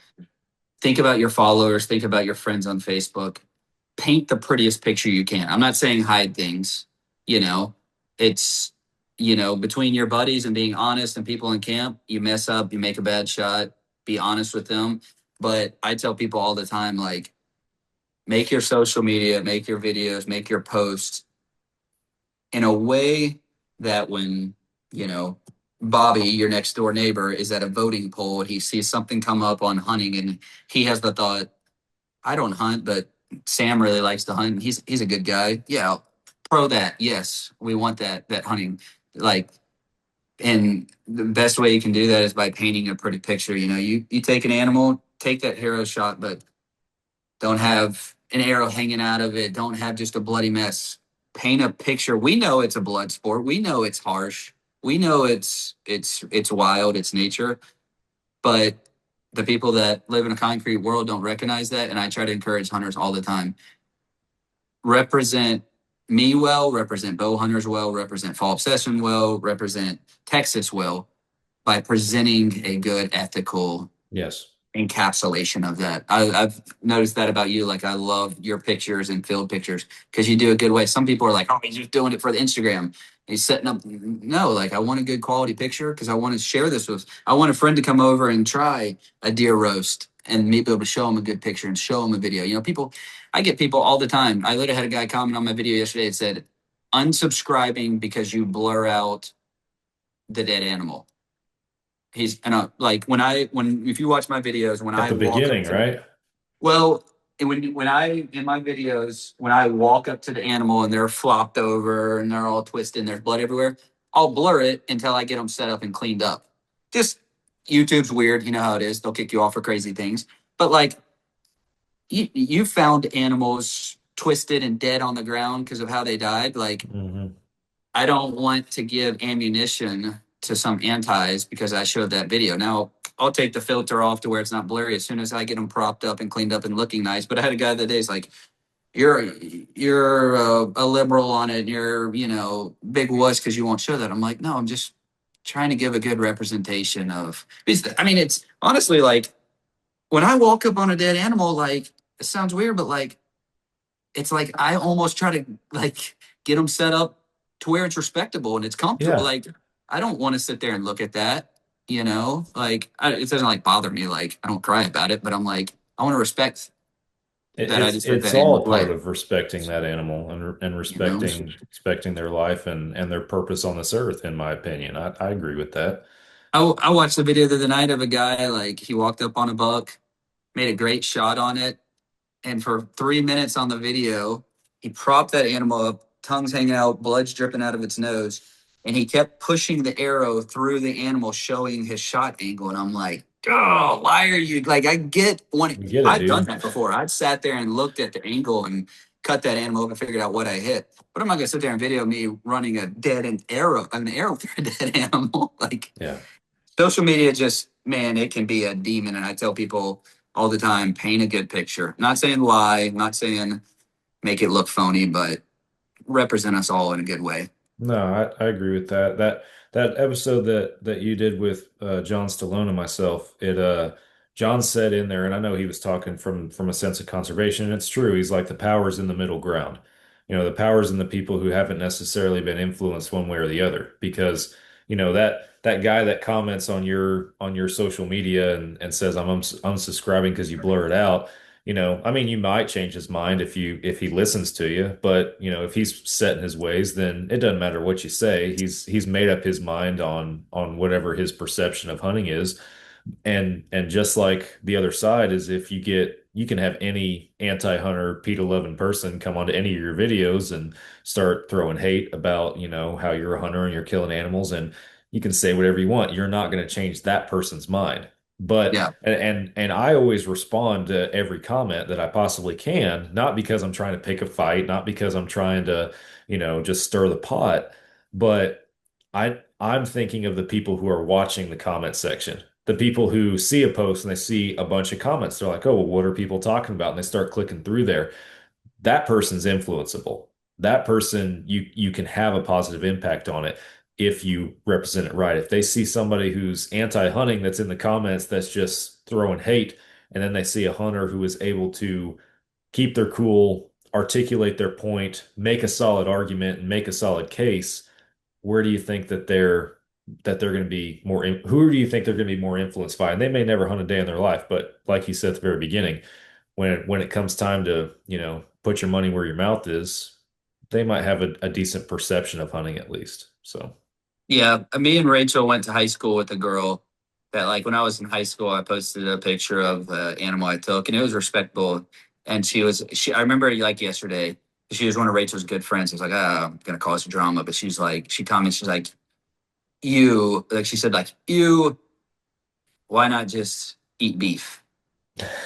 K: think about your followers, think about your friends on Facebook, paint the prettiest picture you can. I'm not saying hide things, it's, between your buddies and being honest and people in camp, you mess up, you make a bad shot, be honest with them. But I tell people all the time, like, make your social media, make your videos, make your posts in a way that when, Bobby, your next door neighbor, is at a voting poll and he sees something come up on hunting and he has the thought, I don't hunt, but Sam really likes to hunt. He's a good guy. Yeah, pro that. Yes, we want that hunting. Like, and the best way you can do that is by painting a pretty picture. You take an animal, take that hero shot, but don't have an arrow hanging out of it. Don't have just a bloody mess. Paint a picture. We know it's a blood sport. We know it's harsh. We know it's wild. It's nature. But the people that live in a concrete world don't recognize that. And I try to encourage hunters all the time. Represent me well, represent bow hunters well, represent fall obsession well, represent Texas well by presenting a good ethical
A: Yes.
K: encapsulation of that. I've noticed that about you. Like, I love your pictures and field pictures because you do a good way. Some people are like, oh, he's just doing it for the Instagram. He's setting up. No, like, I want a good quality picture because I want to share this with, I want a friend to come over and try a deer roast and me be able to show them a good picture and show them a video. I get people all the time. I literally had a guy comment on my video yesterday. It said, unsubscribing because you blur out the dead animal. He's like when if you watch my videos when
A: At
K: I
A: the
K: walk up
A: beginning,
K: to,
A: right?
K: well, and when I in my videos when I walk up to the animal and they're flopped over and they're all twisted and there's blood everywhere, I'll blur it until I get them set up and cleaned up. Just YouTube's weird, you know how it is. They'll kick you off for crazy things. But like you found animals twisted and dead on the ground because of how they died. Like, I don't want to give ammunition to some antis because I showed that video. Now, I'll take the filter off to where it's not blurry as soon as I get them propped up and cleaned up and looking nice. But I had a guy the other day, he's like, you're a liberal on it. And you're, big wuss because you won't show that. I'm like, no, I'm just trying to give a good representation of, I mean, it's honestly like when I walk up on a dead animal, like, it sounds weird, but like, it's like I almost try to like get them set up to where it's respectable and it's comfortable.
A: Yeah.
K: Like, I don't want to sit there and look at that, like it doesn't like bother me. Like, I don't cry about it, but I'm like, I want to respect that. I just heard
A: It's
K: that
A: all
K: animal
A: a part
K: play,
A: of respecting that animal and respecting their life and their purpose on this earth, in my opinion. I agree with that.
K: I watched the video the other night of a guy, like, he walked up on a buck, made a great shot on it. And for 3 minutes on the video, he propped that animal up, tongue's hanging out, blood's dripping out of its nose. And he kept pushing the arrow through the animal, showing his shot angle. And I'm like, oh, why are you like, I get one.
A: You get it,
K: I've done
A: dude.
K: that before. I've sat there and looked at the angle and cut that animal up and figured out what I hit. But I'm not going to sit there and video me running an arrow through a dead animal. Like,
A: Yeah.
K: social media just, man, it can be a demon. And I tell people all the time, paint a good picture. Not saying lie, not saying make it look phony, but represent us all in a good way.
A: No, I agree with that. That episode that you did with John Stallone and myself, John said in there, and I know he was talking from a sense of conservation, and it's true. He's like the power's in the middle ground. The power's in the people who haven't necessarily been influenced one way or the other. Because, that guy that comments on your social media and says I'm unsubscribing because you blur it out. I mean, you might change his mind if he listens to you, but if he's set in his ways, then it doesn't matter what you say. He's made up his mind on whatever his perception of hunting is. And just like the other side is, if you can have any anti-hunter PETA loving person come onto any of your videos and start throwing hate about, how you're a hunter and you're killing animals, and you can say whatever you want. You're not going to change that person's mind. But
K: Yeah.
A: and I always respond to every comment that I possibly can, not because I'm trying to pick a fight, not because I'm trying to, just stir the pot, but I'm thinking of the people who are watching the comment section. The people who see a post and they see a bunch of comments. They're like, oh, well, what are people talking about? And they start clicking through there. That person's influenceable. That person, you can have a positive impact on it if you represent it right. If they see somebody who's anti-hunting that's in the comments that's just throwing hate, and then they see a hunter who is able to keep their cool, articulate their point, make a solid argument, and make a solid case, where do you think that they're going to be more who do you think they're going to be more influenced by? And they may never hunt a day in their life, but like you said at the very beginning, when it comes time to, put your money where your mouth is, they might have a decent perception of hunting at least. So
K: Yeah, me and Rachel went to high school with a girl that, like, when I was in high school, I posted a picture of the animal I took, and it was respectable. And I remember like yesterday, she was one of Rachel's good friends. I was like, I'm gonna cause drama, but she's like, she comments, she's like, like she said, like, why not just eat beef?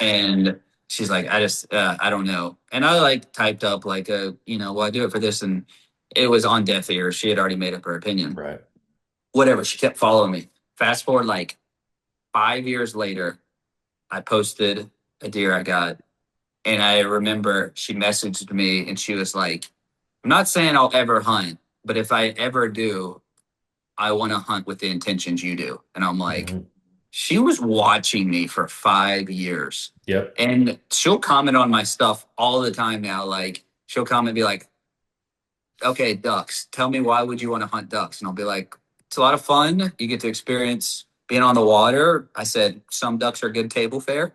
K: And she's like, I don't know. And I like typed up like well, I do it for this, and it was on deaf ears. She had already made up her opinion.
A: Right.
K: Whatever. She kept following me. Fast forward like 5 years later, I posted a deer I got. And I remember she messaged me and she was like, I'm not saying I'll ever hunt, but if I ever do, I want to hunt with the intentions you do. And I'm like,
A: Mhm.
K: she was watching me for 5 years.
A: Yep.
K: And she'll comment on my stuff all the time now. Like, she'll comment, be like, okay, ducks. Tell me, why would you want to hunt ducks? And I'll be like, it's a lot of fun. You get to experience being on the water. I said some ducks are good table fare.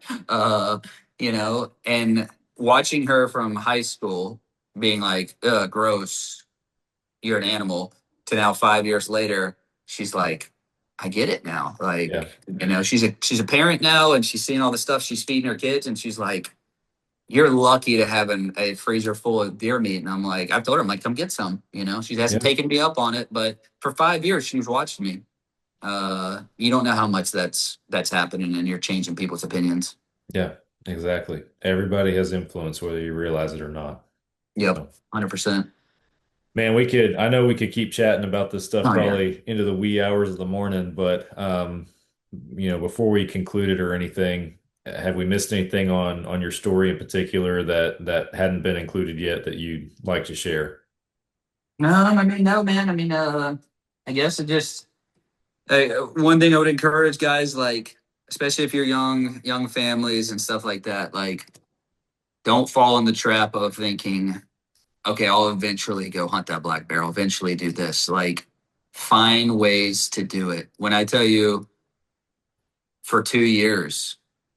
K: And watching her from high school being like, ugh, gross, you're an animal, to now 5 years later, she's like, I get it now. Like,
A: Yeah.
K: she's a parent now, and she's seeing all the stuff she's feeding her kids, and she's like, you're lucky to have a freezer full of deer meat. And I'm like, I've told her, I'm like, come get some. She hasn't
A: Yeah.
K: taken me up on it, but for 5 years, she was watching me. You don't know how much that's happening, and you're changing people's opinions.
A: Yeah. Exactly. Everybody has influence, whether you realize it or not.
K: Yep,
A: So,
K: 100%.
A: man, I know we could keep chatting about this stuff
K: Oh yeah.
A: probably into the wee hours of the morning, but before we conclude it or anything, have we missed anything on your story in particular that hadn't been included yet that you'd like to share?
K: No, I mean, no, man. I mean, I guess it just one thing I would encourage guys, like, especially if you're young families and stuff like that, like, don't fall in the trap of thinking, okay, I'll eventually go hunt that black bear. I'll eventually do this. Like, find ways to do it. When I tell you, for 2 years,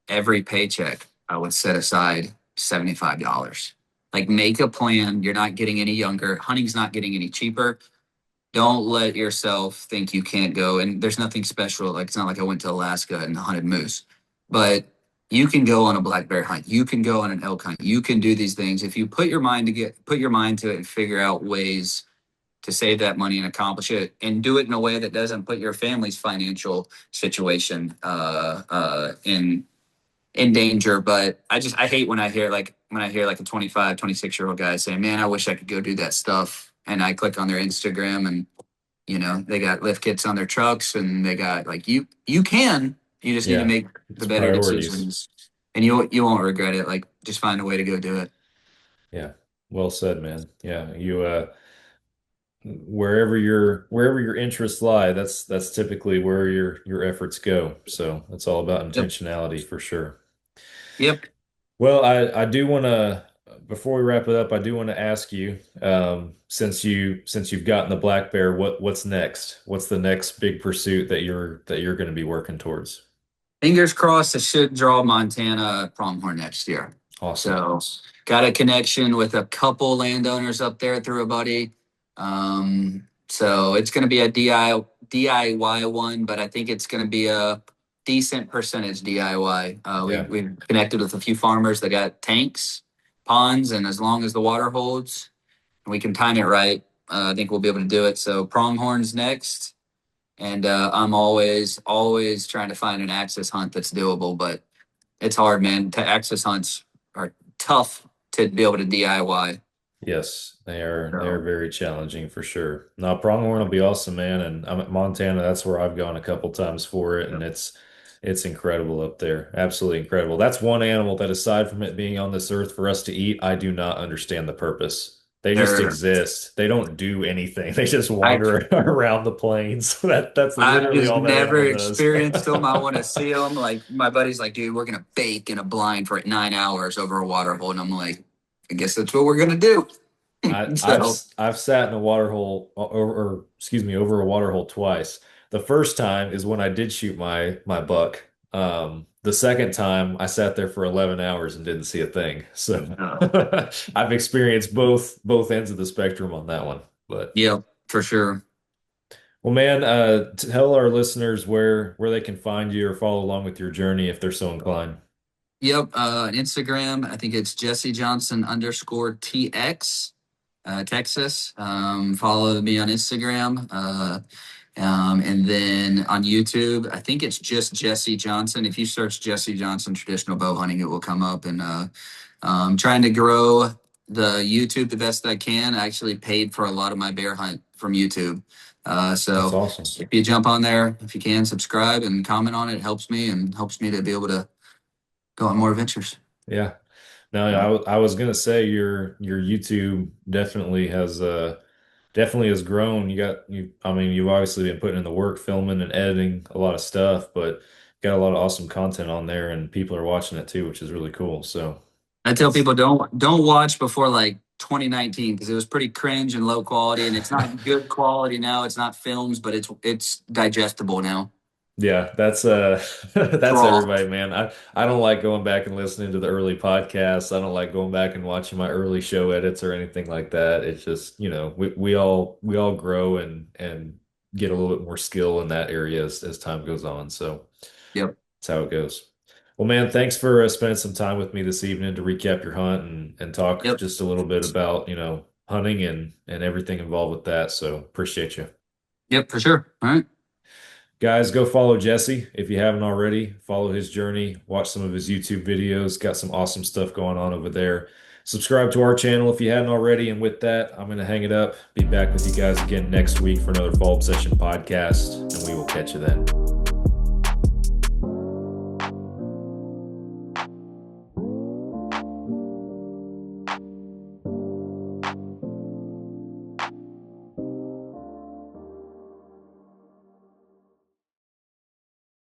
K: every paycheck, I would set aside $75. Like, make a plan. You're not getting any younger. Hunting's not getting any cheaper. Don't let yourself think you can't go. And there's nothing special. Like, it's not like I went to Alaska and hunted moose, but you can go on a black bear hunt. You can go on an elk hunt. You can do these things if you put your mind to it and figure out ways to save that money and accomplish it, and do it in a way that doesn't put your family's financial situation in danger. But I hate when I hear like a 25, 26-year-old guy saying, man, I wish I could go do that stuff. And I click on their Instagram, and they got lift kits on their trucks, and they got, like, you just need to
A: Yeah.
K: make the
A: It's
K: better
A: priorities.
K: decisions, and you won't regret it. Like, just find a way to go do it.
A: Yeah. Well said, man. Yeah. Wherever your interests lie, that's typically where your efforts go. So it's all about
K: Yep.
A: intentionality for sure.
K: Yep.
A: Well, I do want to, before we wrap it up, I do want to ask you, since you've gotten the black bear, what's next? What's the next big pursuit that you're going to be working towards?
K: Fingers crossed, I should draw Montana pronghorn next year.
A: Awesome.
K: So, got a connection with a couple landowners up there through a buddy. So it's going to be a DIY one, but I think it's going to be a decent percentage DIY.
A: Yeah.
K: We've connected with a few farmers that got tanks, ponds, and as long as the water holds and we can time it right, I think we'll be able to do it. So pronghorns next. And I'm always trying to find an access hunt that's doable, but it's hard, man. Access hunts are tough to be able to DIY.
A: Yes, they are
K: So,
A: very challenging for sure. Now, pronghorn will be awesome, man. And I'm at Montana. That's where I've gone a couple times for it, and it's incredible up there. Absolutely incredible. That's one animal that, aside from it being on this earth for us to eat, I do not understand the purpose. They just
K: they're
A: exist. They don't do anything. They just
K: I
A: wander around the plains. That's
K: I've
A: literally
K: just
A: all that
K: never
A: animal does.
K: experienced them. I want to see them. Like, my buddy's like, dude, we're gonna bake in a blind for 9 hours over a water hole, and I'm like, I guess that's what we're gonna do.
A: I, I've
K: So,
A: I've sat in a water hole, or excuse me, over a water hole twice. The first time is when I did shoot my buck. The second time I sat there for 11 hours and didn't see a thing. So
K: uh,
A: I've experienced both ends of the spectrum on that one. But
K: yeah, for sure.
A: Well, man, tell our listeners where they can find you or follow along with your journey if they're so inclined.
K: Yep. On Instagram, I think it's Jesse Johnson underscore TX, Texas. Follow me on Instagram. And then on YouTube, I think it's just Jesse Johnson. If you search Jesse Johnson traditional bow hunting, it will come up. And trying to grow the YouTube the best I can. I actually paid for a lot of my bear hunt from YouTube.
A: That's
K: So
A: awesome.
K: if you jump on there, if you can, subscribe and comment on it, it helps me and helps me to be able to go on more adventures.
A: Yeah. No, I was gonna say your YouTube definitely has grown. I mean, you've obviously been putting in the work, filming and editing a lot of stuff, but got a lot of awesome content on there and people are watching it too, which is really cool. So
K: I tell people don't watch before like 2019 because it was pretty cringe and low quality, and it's not good quality now. It's not films, but it's digestible now.
A: yeah, that's
K: It's
A: that's
K: raw.
A: everybody, man. I don't like going back and listening to the early podcasts. I don't like going back and watching my early show edits or anything like that. It's just, we all grow and get a little bit more skill in that area as time goes on. So
K: Yep.
A: that's how it goes. Well, man, thanks for spending some time with me this evening to recap your hunt and talk
K: Yep.
A: just a little bit about, hunting and everything involved with that. So appreciate you.
K: Yep. For sure. All right.
A: Guys, go follow Jesse if you haven't already. Follow his journey, watch some of his YouTube videos. Got some awesome stuff going on over there. Subscribe to our channel if you hadn't already. And with that, I'm going to hang it up. Be back with you guys again next week for another Fall Obsession podcast, and we will catch you then.